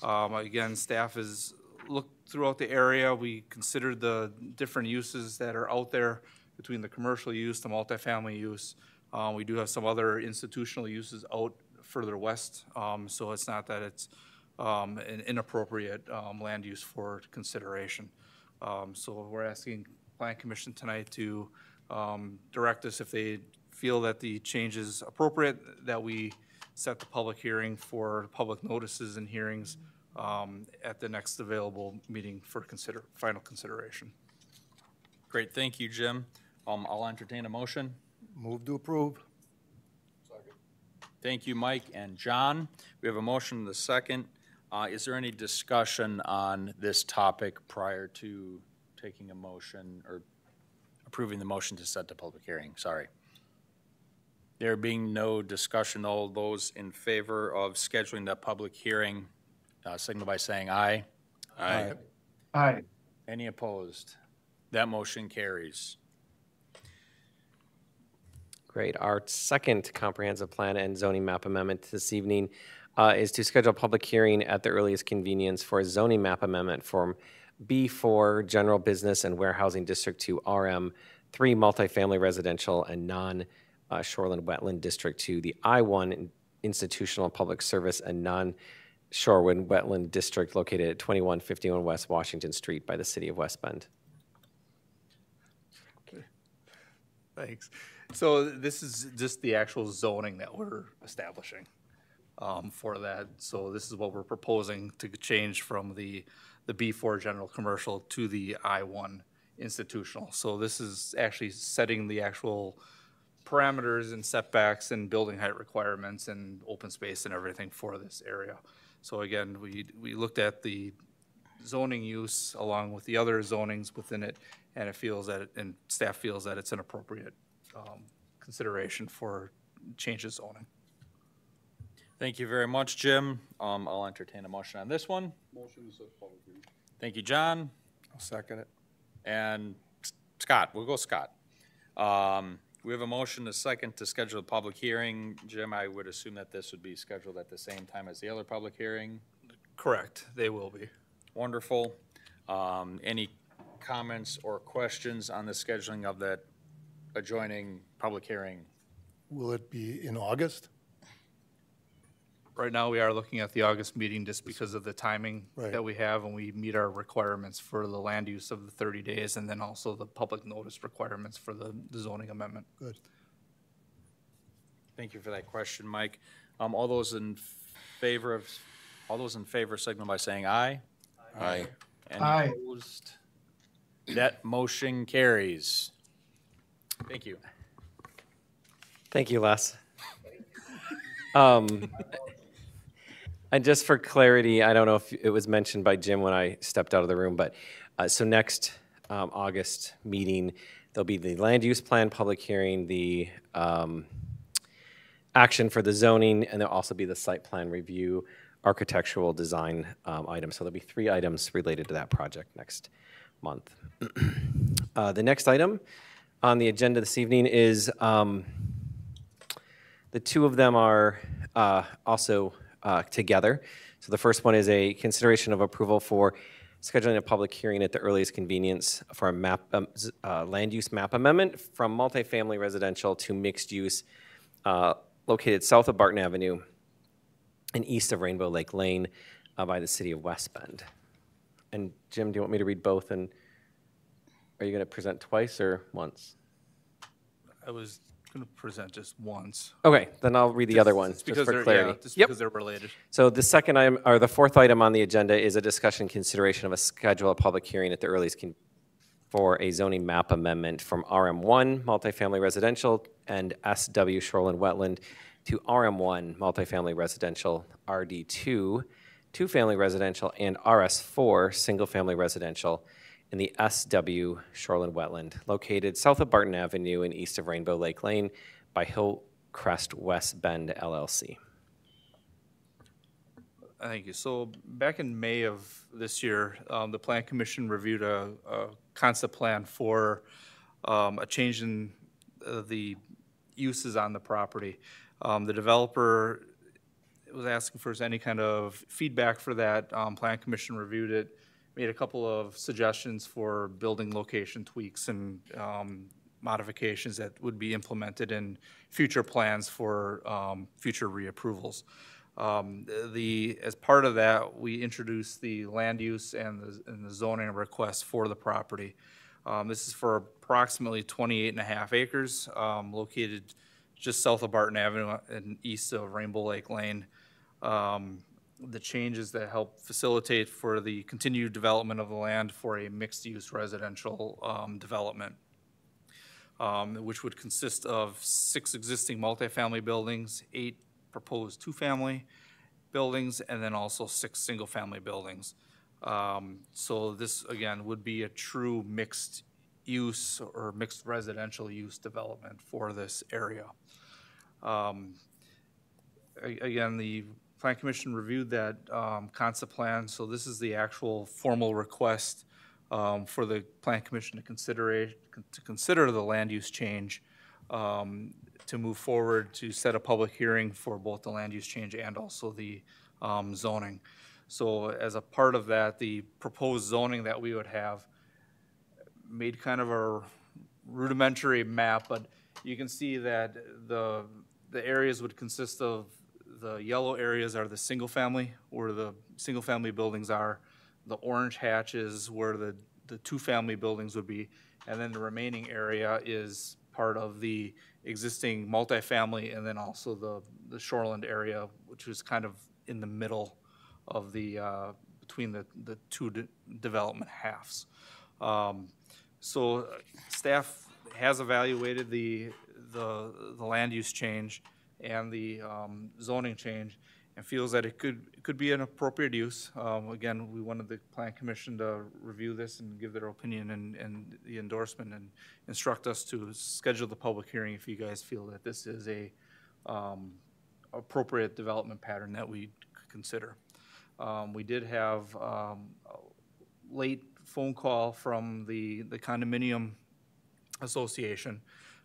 Again, staff has looked throughout the area. We considered the different uses that are out there between the commercial use, the multifamily use. We do have some other institutional uses out further west, so it's not that it's an inappropriate land use for consideration. So we're asking Plan Commission tonight to direct us, if they feel that the change is appropriate, that we set the public hearing for public notices and hearings at the next available meeting for final consideration. Great, thank you, Jim. I'll entertain a motion. Move to approve. Thank you, Mike and John. We have a motion and a second. Is there any discussion on this topic prior to taking a motion or approving the motion to set the public hearing? Sorry. There being no discussion, all those in favor of scheduling the public hearing, signal by saying aye. Aye. Aye. Any opposed? That motion carries. Great. Our second comprehensive plan and zoning map amendment this evening is to schedule a public hearing at the earliest convenience for a zoning map amendment from B4 General Business and Warehousing District to RM3 Multifamily Residential and Non-Shoreland Wetland District to the I1 Institutional Public Service and Non-Shoreland Wetland District located at 2151 West Washington Street by the City of West Bend. Thanks. So this is just the actual zoning that we're establishing for that. So this is what we're proposing to change from the B4 general commercial to the I1 institutional. So this is actually setting the actual parameters and setbacks and building height requirements and open space and everything for this area. So again, we looked at the zoning use along with the other zonings within it, and it feels that, and staff feels that it's an appropriate consideration for changes zoning. Thank you very much, Jim. I'll entertain a motion on this one. Motion to set public hearing. Thank you, John. I'll second it. And Scott, we'll go Scott. We have a motion, a second to schedule a public hearing. Jim, I would assume that this would be scheduled at the same time as the other public hearing. Correct, they will be. Wonderful. Any comments or questions on the scheduling of that adjoining public hearing? Will it be in August? Right now, we are looking at the August meeting just because of the timing Right. that we have, and we meet our requirements for the land use of the 30 days, and then also the public notice requirements for the zoning amendment. Good. Thank you for that question, Mike. All those in favor signal by saying aye. Aye. Any Aye. opposed? That motion carries. Thank you. Thank you, Les. And just for clarity, I don't know if it was mentioned by Jim when I stepped out of the room, but so next August meeting, there'll be the land use plan public hearing, the action for the zoning, and there'll also be the site plan review, architectural design item. So there'll be 3 items related to that project next month. The next item on the agenda this evening is the 2 of them are also together. So the first one is a consideration of approval for scheduling a public hearing at the earliest convenience for a map, land use map amendment from multifamily residential to mixed use located south of Barton Avenue and east of Rainbow Lake Lane by the City of West Bend. And Jim, do you want me to read both, and are you going to present twice or once? I was going to present just once. Okay, then I'll read the other one, just for clarity. Yeah, just Yep. because they're related. So the second item, or the 4th item on the agenda is a discussion consideration of a schedule of public hearing at the earliest for a zoning map amendment from RM1 multifamily residential and SW shoreline wetland to RM1 multifamily residential, RD2 two-family residential, and RS4 single-family residential in the SW shoreline wetland located south of Barton Avenue and east of Rainbow Lake Lane by Hillcrest West Bend LLC. Thank you. So back in May of this year, the Plan Commission reviewed a concept plan for a change in the uses on the property. The developer was asking for any kind of feedback for that. Plan Commission reviewed it, made a couple of suggestions for building location tweaks and modifications that would be implemented in future plans for future reapprovals. As part of that, we introduced the land use and the zoning request for the property. This is for approximately 28.5 acres, located just south of Barton Avenue and east of Rainbow Lake Lane. The changes that help facilitate for the continued development of the land for a mixed-use residential development, which would consist of 6 existing multifamily buildings, 8 proposed 2-family buildings, and then also 6 single-family buildings. So this, again, would be a true mixed use or mixed residential use development for this area. Again, the Plan Commission reviewed that concept plan, so this is the actual formal request for the Plan Commission to consider the land use change, to move forward to set a public hearing for both the land use change and also the zoning. So as a part of that, the proposed zoning that we would have made kind of a rudimentary map, but you can see that the areas would consist of, the yellow areas are the single family, where the single family buildings are. The orange hatches where the 2-family buildings would be, and then the remaining area is part of the existing multifamily, and then also the shoreland area, which is kind of in the middle of the between the two development halves. So staff has evaluated the land use change and the zoning change, and feels that it could be an appropriate use. Again, we wanted the Plan Commission to review this and give their opinion and the endorsement, and instruct us to schedule the public hearing if you guys feel that this is a appropriate development pattern that we could consider. We did have a late phone call from the condominium association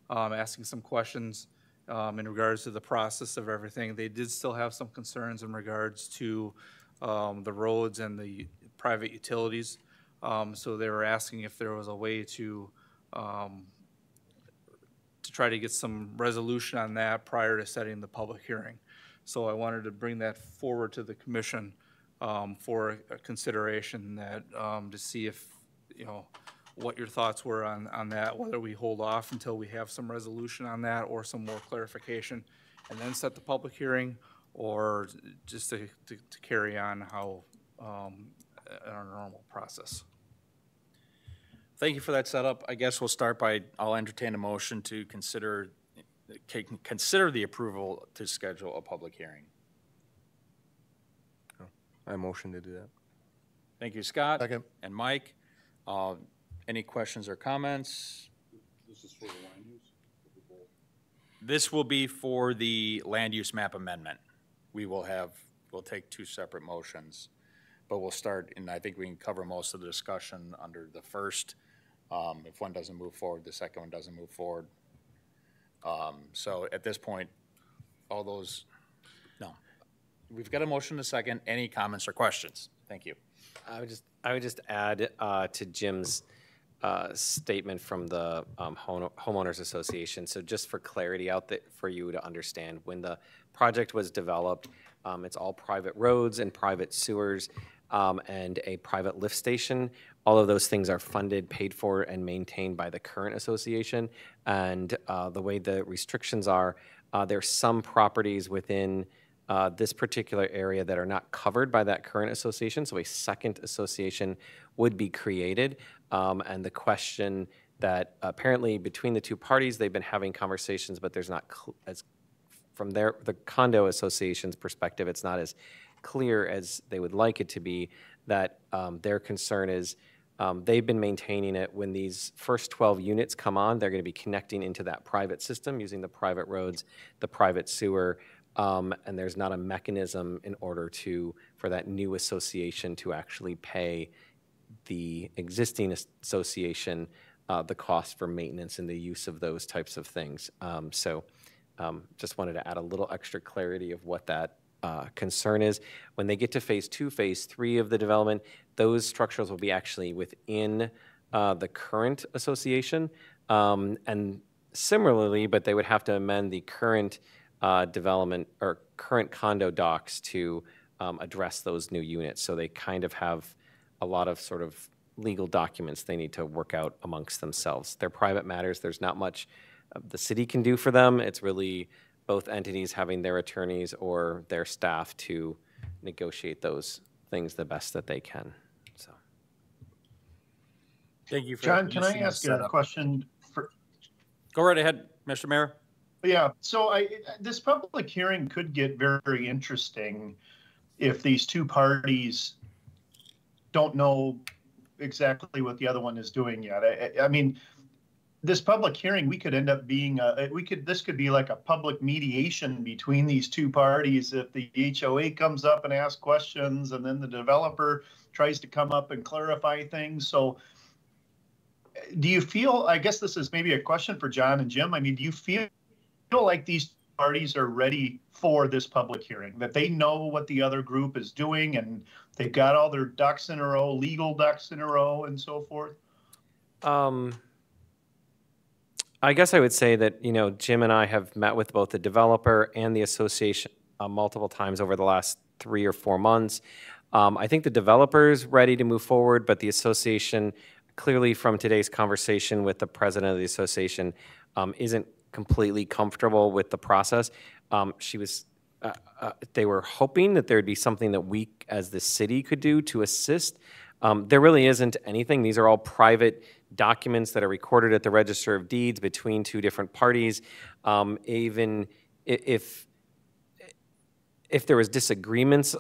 asking some questions in regards to the process of everything. They did still have some concerns in regards to the roads and the private utilities. So they were asking if there was a way to try to get some resolution on that prior to setting the public hearing. So I wanted to bring that forward to the commission for a consideration, that to see if, you know, what your thoughts were on that, whether we hold off until we have some resolution on that or some more clarification and then set the public hearing, or just to carry on how our normal process. Thank you for that setup. I guess we'll start by, I'll entertain a motion to consider the approval to schedule a public hearing. I motion to do that. Thank you, Scott. Second. And Mike. Any questions or comments? This is for the land use? This will be for the land use map amendment. We'll take 2 separate motions, but we'll start, and I think we can cover most of the discussion under the first. If one doesn't move forward, the second one doesn't move forward. So at this point, all those, no. We've got a motion and a second. Any comments or questions? Thank you. I would just add to Jim's statement from the homeowners association. So just for clarity out there for you to understand, when the project was developed, it's all private roads and private sewers and a private lift station. All of those things are funded, paid for, and maintained by the current association. And the way the restrictions are, there's some properties within this particular area that are not covered by that current association, so a second association would be created. And the question that apparently between the 2 parties, they've been having conversations, but there's not, as from the condo association's perspective, it's not as clear as they would like it to be, that their concern is they've been maintaining it. When these first 12 units come on, they're going to be connecting into that private system using the private roads, the private sewer, and there's not a mechanism in order for that new association to actually pay the existing association the cost for maintenance and the use of those types of things. So just wanted to add a little extra clarity of what that concern is. When they get to phase 2, phase 3 of the development, those structures will be actually within the current association. And similarly, but they would have to amend the current development or current condo docs to address those new units. So they kind of have a lot of sort of legal documents they need to work out amongst themselves. They're private matters. There's not much the city can do for them. It's really both entities having their attorneys or their staff to negotiate those things the best that they can. So, Thank you for John, that can I listening ask a setup. question? Go right ahead, Mr. Mayor. Yeah, so this public hearing could get very interesting if these two parties don't know exactly what the other one is doing yet. I mean, this public hearing, we could end up being, this could be like a public mediation between these two parties if the HOA comes up and asks questions and then the developer tries to come up and clarify things. So do you feel, I guess this is maybe a question for John and Jim. I mean, do you feel like these parties are ready for this public hearing, that they know what the other group is doing and they've got all their ducks in a row, legal ducks in a row and so forth? I guess I would say that, you know, Jim and I have met with both the developer and the association multiple times over the last 3 or 4 months. I think the developer's ready to move forward, but the association, clearly from today's conversation with the president of the association, isn't completely comfortable with the process. They were hoping that there'd be something that we as the city could do to assist. There really isn't anything. These are all private documents that are recorded at the Register of Deeds between two different parties. Even if there was disagreements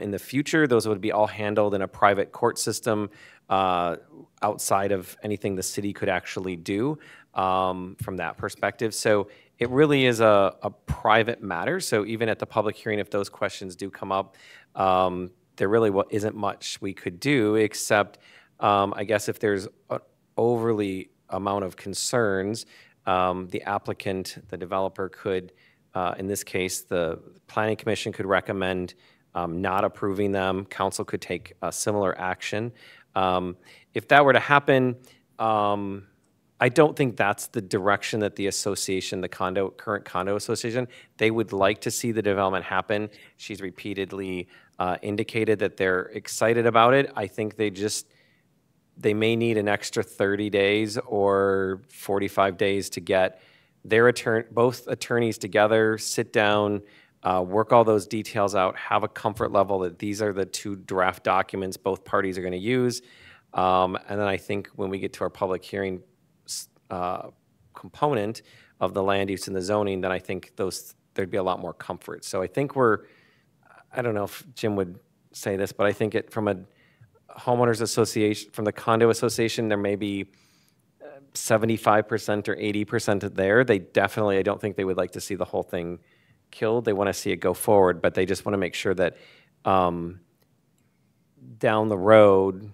in the future, those would be all handled in a private court system outside of anything the city could actually do from that perspective. So it really is a private matter. So even at the public hearing, if those questions do come up, there really isn't much we could do except, I guess, if there's an overly amount of concerns, the applicant, the developer could, in this case, the Planning Commission could recommend not approving them. Council could take a similar action. If that were to happen, I don't think that's the direction that the association, the current condo association, they would like to see the development happen. She's repeatedly indicated that they're excited about it. I think they may need an extra 30 days or 45 days to get their both attorneys together, sit down, work all those details out, have a comfort level that these are the two draft documents both parties are going to use. And then I think when we get to our public hearing component of the land use and the zoning, then I think there'd be a lot more comfort. So I think I don't know if Jim would say this, but I think from a homeowners association, from the condo association, there may be 75% or 80% there. I don't think they would like to see the whole thing killed. They want to see it go forward, but they just want to make sure that down the road,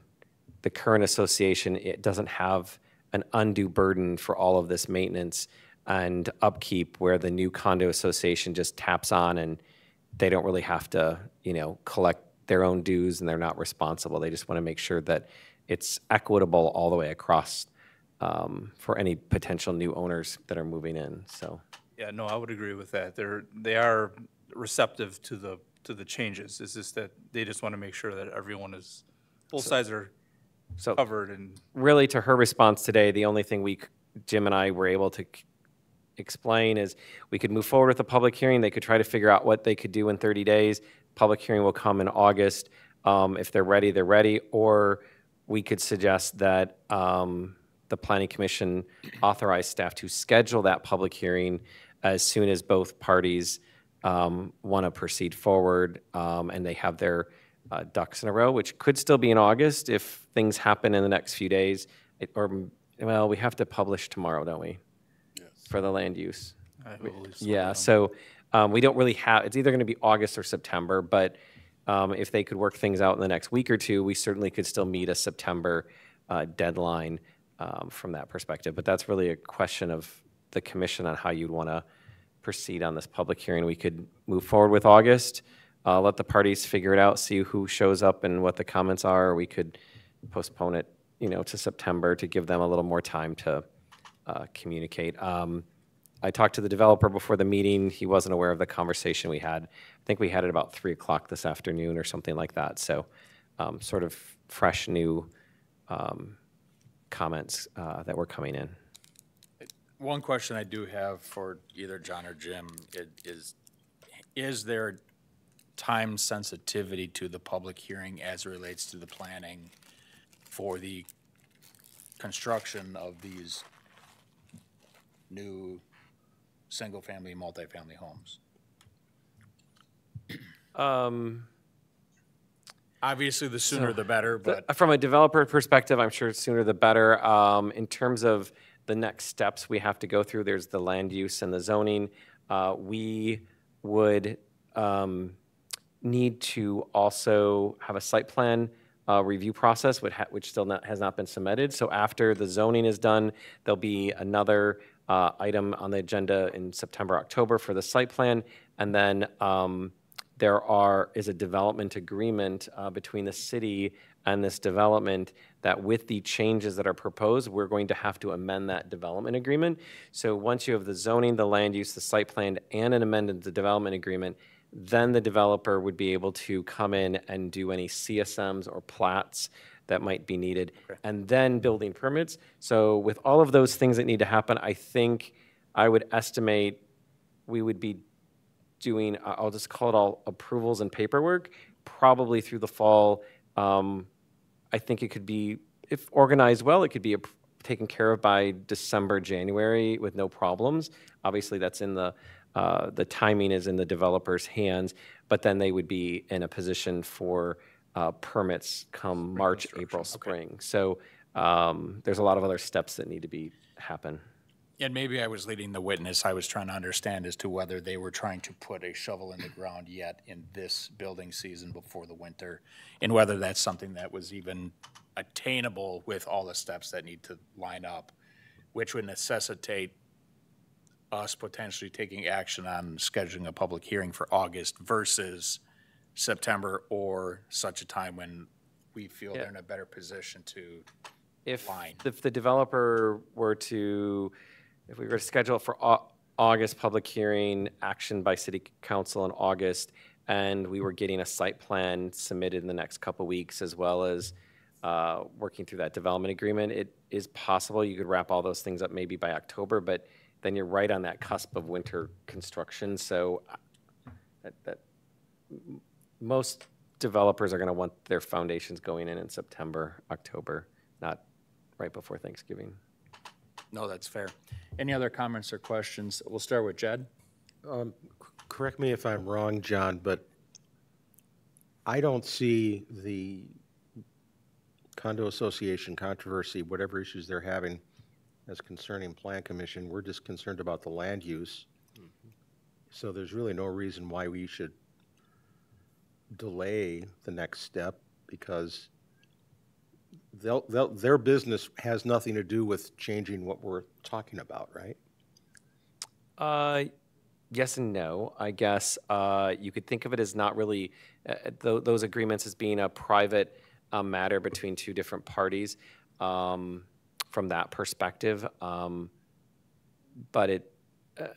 the current association, it doesn't have an undue burden for all of this maintenance and upkeep where the new condo association just taps on and they don't really have to, collect their own dues and they're not responsible. They just want to make sure that it's equitable all the way across for any potential new owners that are moving in. So, yeah, no, I would agree with that. They are receptive to the changes. It's just that they just want to make sure that both sides are covered. And really, to her response today, the only thing Jim and I were able to explain is we could move forward with a public hearing. They could try to figure out what they could do in 30 days. Public hearing will come in August. If they're ready, they're ready. Or we could suggest that the Planning Commission authorize staff to schedule that public hearing as soon as both parties want to proceed forward and they have their ducks in a row, which could still be in August if things happen in the next few days. We have to publish tomorrow, don't we? Yes. For the land use. I believe so. Yeah, so we don't really have, it's either going to be August or September, but if they could work things out in the next week or two, we certainly could still meet a September deadline from that perspective. But that's really a question of the commission on how you'd want to proceed on this public hearing. We could move forward with August, let the parties figure it out, see who shows up and what the comments are. Or we could postpone it, to September to give them a little more time to communicate. I talked to the developer before the meeting. He wasn't aware of the conversation we had. I think we had it about 3 o'clock this afternoon or something like that. So sort of fresh, new comments that were coming in. One question I do have for either John or Jim is there time sensitivity to the public hearing as it relates to the planning for the construction of these new single-family, multifamily homes? Obviously, the sooner the better, but From a developer perspective, I'm sure sooner the better. In terms of the next steps we have to go through, there's the land use and the zoning. We would need to also have a site plan review process, which still has not been submitted. So after the zoning is done, there'll be another item on the agenda in September, October for the site plan. And then there is a development agreement between the city and this development that with the changes that are proposed, we're going to have to amend that development agreement. So once you have the zoning, the land use, the site plan, and an amended the development agreement, then the developer would be able to come in and do any CSMs or plats that might be needed, and then building permits. So with all of those things that need to happen, I think I would estimate we would be doing, I'll just call it all approvals and paperwork, probably through the fall. I think it could be, if organized well, it could be taken care of by December, January with no problems. Obviously, that's in the timing is in the developer's hands, but then they would be in a position for permits come March, April, spring. So there's a lot of other steps that need to happen. And maybe I was leading the witness. I was trying to understand as to whether they were trying to put a shovel in the ground yet in this building season before the winter, and whether that's something that was even attainable with all the steps that need to line up, which would necessitate us potentially taking action on scheduling a public hearing for August versus September or such a time when we feel they're in a better position to line. If the developer were to, if we were to schedule it for August public hearing, action by city council in August, and we were getting a site plan submitted in the next couple of weeks, as well as working through that development agreement, it is possible you could wrap all those things up maybe by October, but then you're right on that cusp of winter construction. So most developers are going to want their foundations going in September, October, not right before Thanksgiving. No, that's fair. Any other comments or questions? We'll start with Jed. Correct me if I'm wrong, John, but I don't see the condo association controversy, whatever issues they're having, as concerning Plan Commission. We're just concerned about the land use. So there's really no reason why we should delay the next step, because their business has nothing to do with changing what we're talking about, right? Yes and no. I guess you could think of it as not really those agreements as being a private matter between two different parties from that perspective. But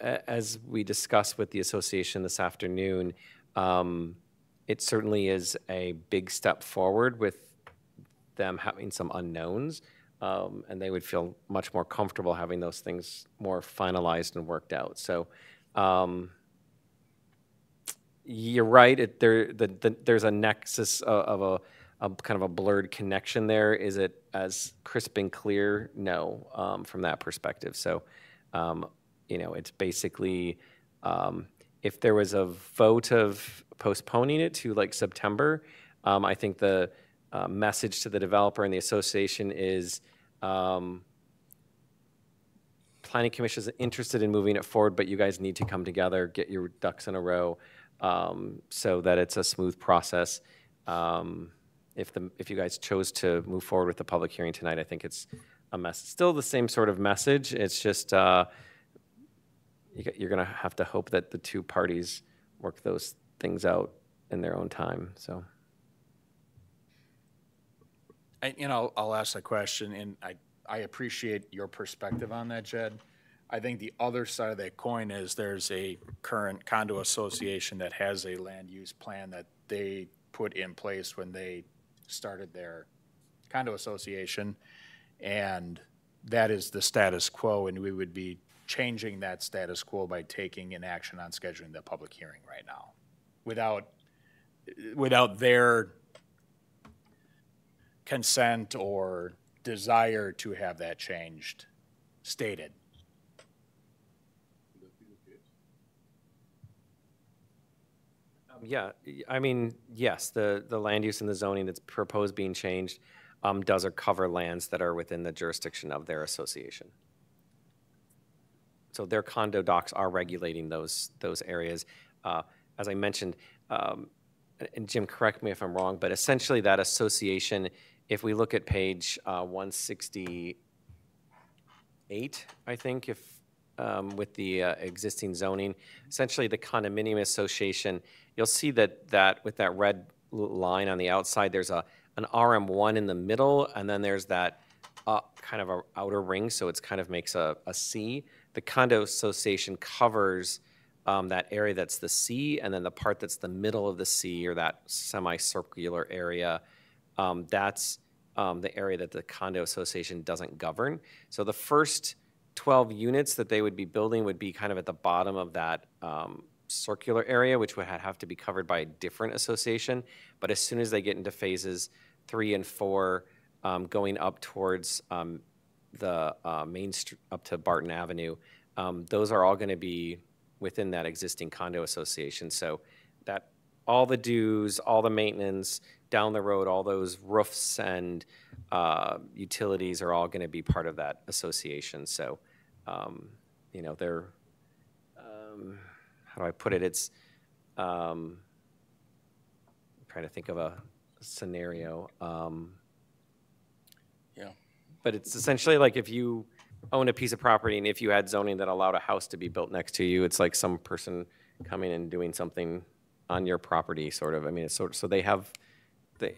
as we discussed with the association this afternoon, it certainly is a big step forward with them having some unknowns, and they would feel much more comfortable having those things more finalized and worked out. So you're right. There's a nexus of a kind of a blurred connection there. Is it as crisp and clear? No, from that perspective. So, it's basically if there was a vote of postponing it to like September, I think the message to the developer and the association is Planning Commission is interested in moving it forward, but you guys need to come together, get your ducks in a row so that it's a smooth process. If you guys chose to move forward with the public hearing tonight, I think it's still the same sort of message. It's just you're going to have to hope that the two parties work those things out in their own time. So, I'll ask the question, and I appreciate your perspective on that, Jed. I think the other side of that coin is there's a current condo association that has a land use plan that they put in place when they started their condo association, and that is the status quo, and we would be changing that status quo by taking an action on scheduling the public hearing right now without their consent or desire to have that changed stated. Yeah, I mean, yes, the land use and the zoning that's proposed being changed does cover lands that are within the jurisdiction of their association. So their condo docs are regulating those areas. As I mentioned, and Jim, correct me if I'm wrong, but essentially that association, if we look at page 168, I think, if with the existing zoning, essentially the condominium association, you'll see that with that red line on the outside, there's an RM1 in the middle, and then there's that kind of a outer ring, so it's kind of makes a C. The condo association covers that area that's the C, and then the part that's the middle of the C, or that semicircular area, that's the area that the condo association doesn't govern. So the first 12 units that they would be building would be kind of at the bottom of that circular area, which would have to be covered by a different association. But as soon as they get into phases 3 and 4, going up towards the Main Street, up to Barton Avenue, those are all going to be within that existing condo association. So that all the dues, all the maintenance down the road, all those roofs and utilities are all going to be part of that association. So, you know, they're, how do I put it? It's, I'm trying to think of a scenario. Yeah. But it's essentially like if you own a piece of property and if you had zoning that allowed a house to be built next to you, it's like some person coming and doing something on your property, sort of. I mean, it's sort of, so they have,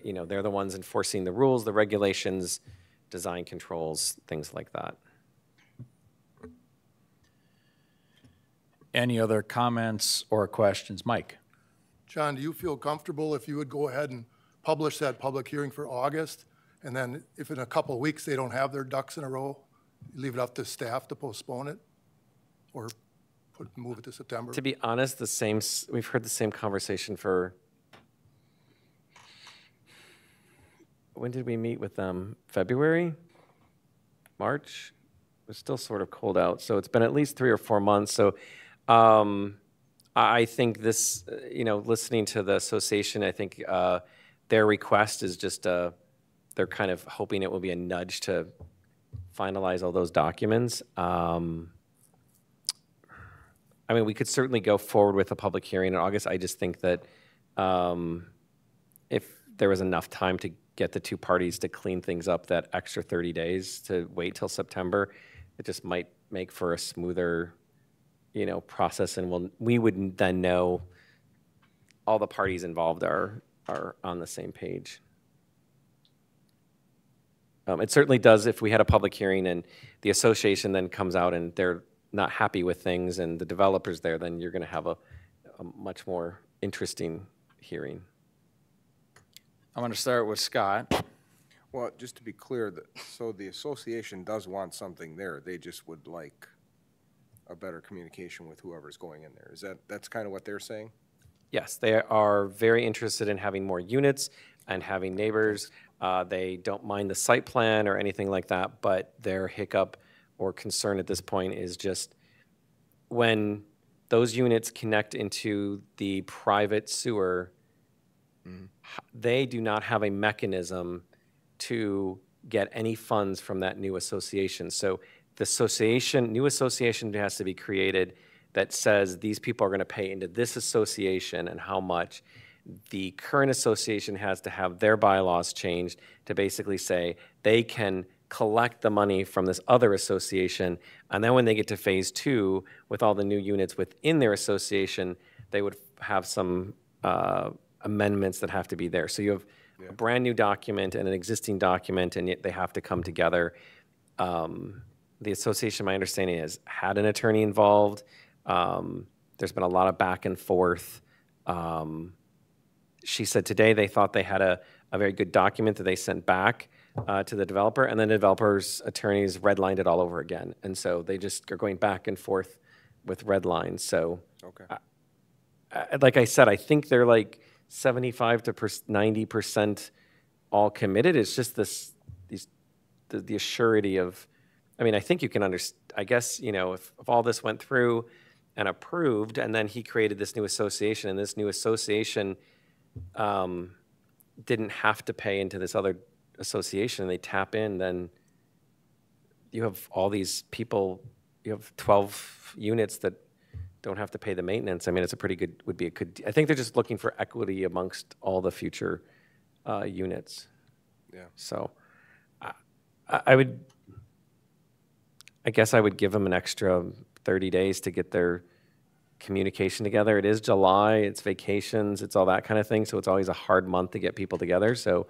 you know, they're the ones enforcing the rules, the regulations, design controls, things like that. Any other comments or questions? Mike? John, do you feel comfortable if you would go ahead and publish that public hearing for August? And then if in a couple of weeks they don't have their ducks in a row, you leave it up to staff to postpone it? Or move it to September? To be honest, we've heard the same conversation for, when did we meet with them? February? March? It was still sort of cold out. So it's been at least 3 or 4 months. So I think this, you know, listening to the association, I think their request is just, they're kind of hoping it will be a nudge to finalize all those documents. I mean, we could certainly go forward with a public hearing in August. I just think that if there was enough time to get the two parties to clean things up, that extra 30 days to wait till September, it just might make for a smoother, you know, process, and we would then know all the parties involved are on the same page. It certainly does if we had a public hearing and the association then comes out and they're not happy with things and the developer's there, then you're going to have a much more interesting hearing. I'm going to start with Scott. Well, just to be clear, so the association does want something there. They just would like a better communication with whoever's going in there. That's kind of what they're saying? Yes, they are very interested in having more units and having neighbors. They don't mind the site plan or anything like that, but their hiccup or concern at this point is just when those units connect into the private sewer, they do not have a mechanism to get any funds from that new association. So the new association has to be created that says these people are going to pay into this association and how much. The current association has to have their bylaws changed to basically say they can collect the money from this other association, and then when they get to phase 2 with all the new units within their association, they would have some amendments that have to be there. So you have a brand new document and an existing document, and yet they have to come together. The association, my understanding is, had an attorney involved. There's been a lot of back and forth. She said today they thought they had a very good document that they sent back to the developer, and then the developer's attorneys redlined it all over again. And so they just are going back and forth with red lines. So, Okay. like I said, I think they're like 75 to 90% all committed. It's just the assurity of, I mean, I think you can understand, I guess, you know, if all this went through and approved, and then he created this new association, and this new association didn't have to pay into this other association, and they tap in, then you have all these people, you have 12 units that don't have to pay the maintenance. I mean, it's a pretty good, would be a good, I think they're just looking for equity amongst all the future units. Yeah. So I guess I would give them an extra 30 days to get their communication together. It is July, it's vacations, it's all that kind of thing. So it's always a hard month to get people together. So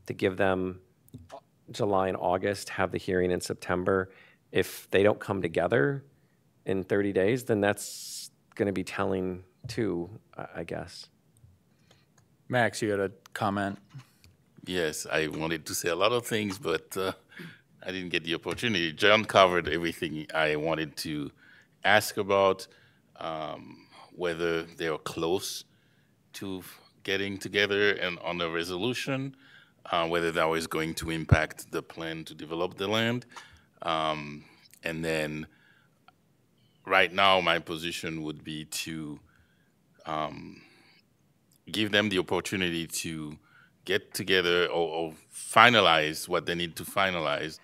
to give them July and August, have the hearing in September, if they don't come together in 30 days, then that's going to be telling too, I guess. Max, you had a comment? Yes, I wanted to say a lot of things, but I didn't get the opportunity. John covered everything I wanted to ask about, whether they are close to getting together and on a resolution, whether that was going to impact the plan to develop the land. And then right now, my position would be to give them the opportunity to get together or finalize what they need to finalize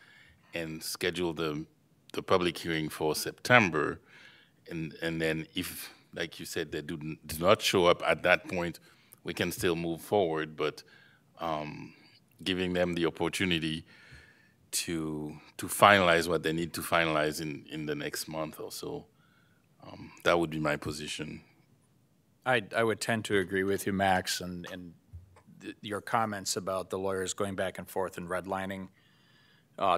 and schedule the public hearing for September. And then if, like you said, they do not show up at that point, we can still move forward, but giving them the opportunity to finalize what they need to finalize in the next month or so. That would be my position. I would tend to agree with you, Max, and your comments about the lawyers going back and forth and redlining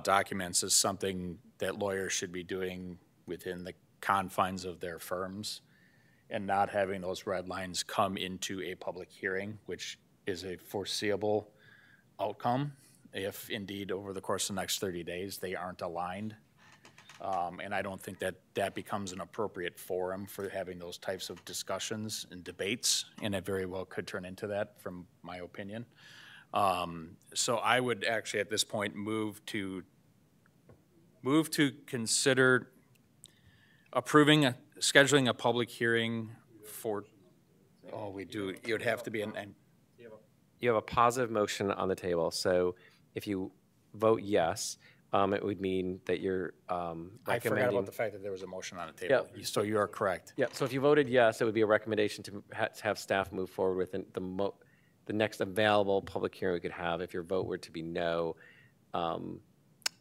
documents is something that lawyers should be doing within the confines of their firms and not having those red lines come into a public hearing, which is a foreseeable outcome if indeed over the course of the next 30 days they aren't aligned. And I don't think that that becomes an appropriate forum for having those types of discussions and debates, and it very well could turn into that, from my opinion. So I would actually at this point move to consider approving scheduling a public hearing for. Oh, we do. It would have to be an. You have a positive motion on the table, so if you vote yes, it would mean that you're recommending. I forgot about the fact that there was a motion on the table. Yeah. So you are correct. Yeah, so if you voted yes, it would be a recommendation to have staff move forward with the next available public hearing we could have. If your vote were to be no,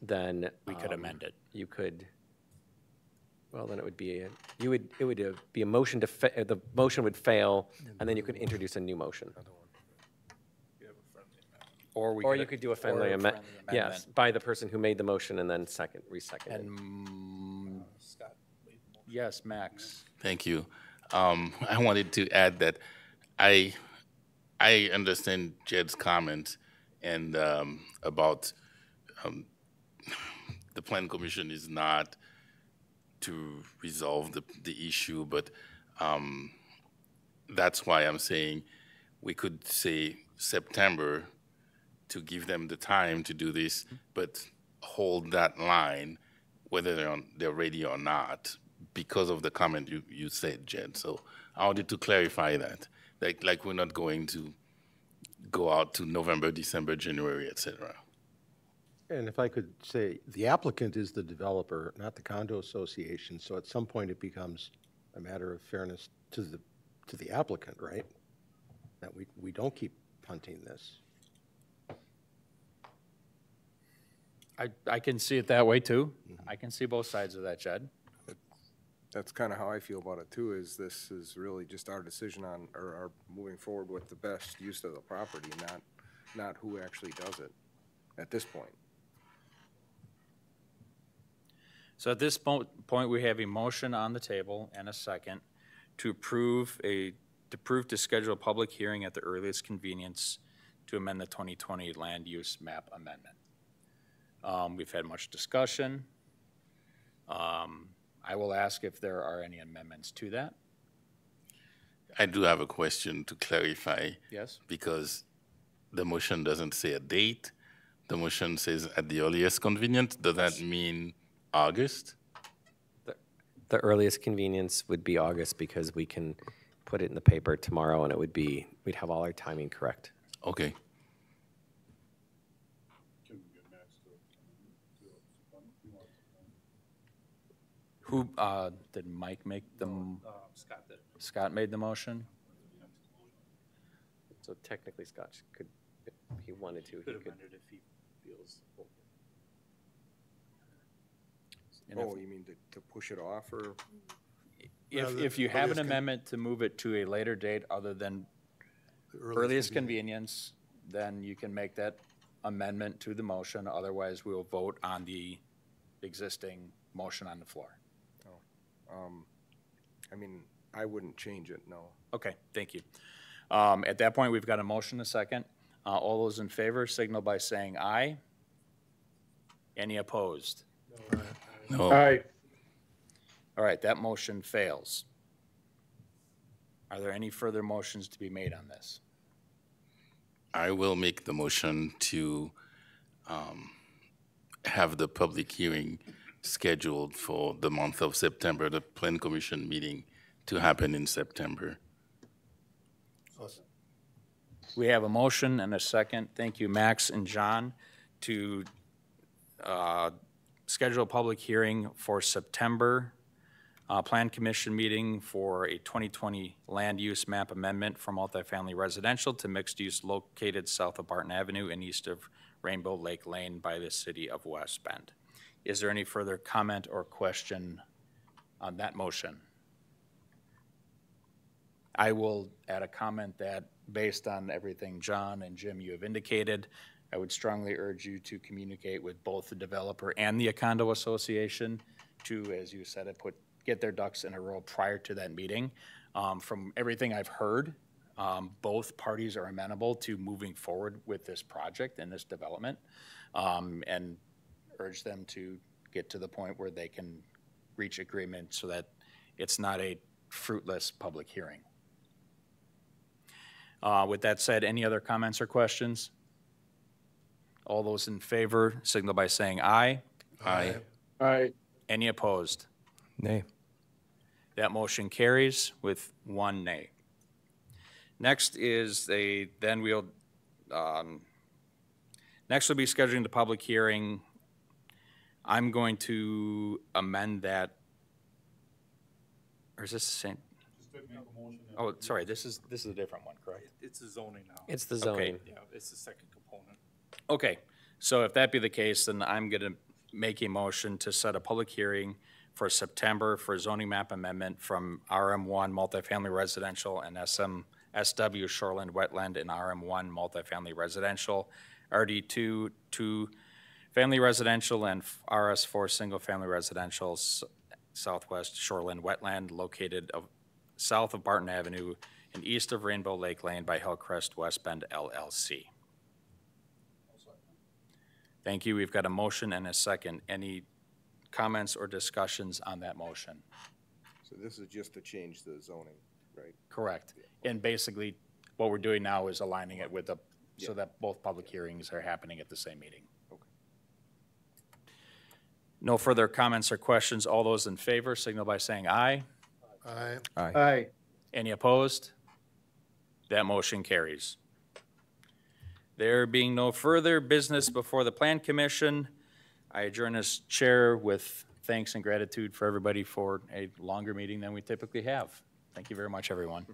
then We could amend it. you could. Well, then it would be it would be a motion to the motion would fail, and then you could introduce a new motion. Or you could do a friendly amendment. Yes, by the person who made the motion and then re-second. And yes, Max. Thank you. I wanted to add that I understand Jed's comment and about the Plan Commission is not to resolve the issue, but that's why I'm saying we could say September to give them the time to do this, but hold that line, whether they're ready or not, because of the comment you said, Jed. So I wanted to clarify that, like we're not going to go out to November, December, January, etc. And if I could say, the applicant is the developer, not the condo association, so at some point it becomes a matter of fairness to the applicant, right? That we don't keep punting this. I can see it that way too. I can see both sides of that, Jed. That's kind of how I feel about it too, is this is really just our decision on, or our moving forward with the best use of the property, not who actually does it at this point. So at this point, we have a motion on the table and a second to approve to schedule a public hearing at the earliest convenience to amend the 2020 land use map amendment. We've had much discussion. I will ask if there are any amendments to that. I do have a question to clarify. Yes. Because the motion doesn't say a date. The motion says at the earliest convenience. Does that mean August? The earliest convenience would be August because we can put it in the paper tomorrow and we'd have all our timing correct. Okay. Who, did Mike make Scott did. Scott made the motion? So technically Scott could, if he wanted to, he could. If he feels. And Oh, you mean to push it off, or? If you have an amendment to move it to a later date other than earliest convenience, then you can make that amendment to the motion. Otherwise, we will vote on the existing motion on the floor. I mean, I wouldn't change it, no. Okay, thank you. At that point, we've got a motion, a second. All those in favor signal by saying aye. Any opposed? No. All right, that motion fails. Are there any further motions to be made on this? I will make the motion to have the public hearing scheduled for the month of September, the Plan Commission meeting to happen in September. We have a motion and a second. Thank you, Max and John, to schedule a public hearing for September Plan Commission meeting for a 2020 land use map amendment from multifamily residential to mixed use located south of Barton Avenue and east of Rainbow Lake Lane by the city of West Bend. Is there any further comment or question on that motion? I will add a comment that based on everything John and Jim you have indicated, I would strongly urge you to communicate with both the developer and the Acondo Association to, as you said, get their ducks in a row prior to that meeting. From everything I've heard, both parties are amenable to moving forward with this project and this development, and urge them to get to the point where they can reach agreement so that it's not a fruitless public hearing. With that said, any other comments or questions? All those in favor signal by saying aye. Aye. Aye. Any opposed? Nay. That motion carries with 1 nay. Next is next we'll be scheduling the public hearing. I'm going to amend that, or is this the same? Oh, sorry, this is a different one, correct? It's the zoning now. It's the zoning. Yeah, it's the second component. Okay, so if that be the case, then I'm going to make a motion to set a public hearing for September for zoning map amendment from RM1 multifamily residential and SW shoreland wetland and RM1 multifamily residential, RD2 2 family residential and RS4 single family residential southwest shoreland wetland located south of Barton Avenue and east of Rainbow Lake Lane by Hillcrest West Bend LLC. Thank you. We've got a motion and a second. Any comments or discussions on that motion? So this is just to change the zoning, right? Correct. And basically, what we're doing now is aligning it with so that both public hearings are happening at the same meeting. Okay. No further comments or questions. All those in favor signal by saying aye. Aye. Aye. Any opposed? That motion carries. There being no further business before the Plan Commission, I adjourn as chair with thanks and gratitude for everybody for a longer meeting than we typically have. Thank you very much, everyone.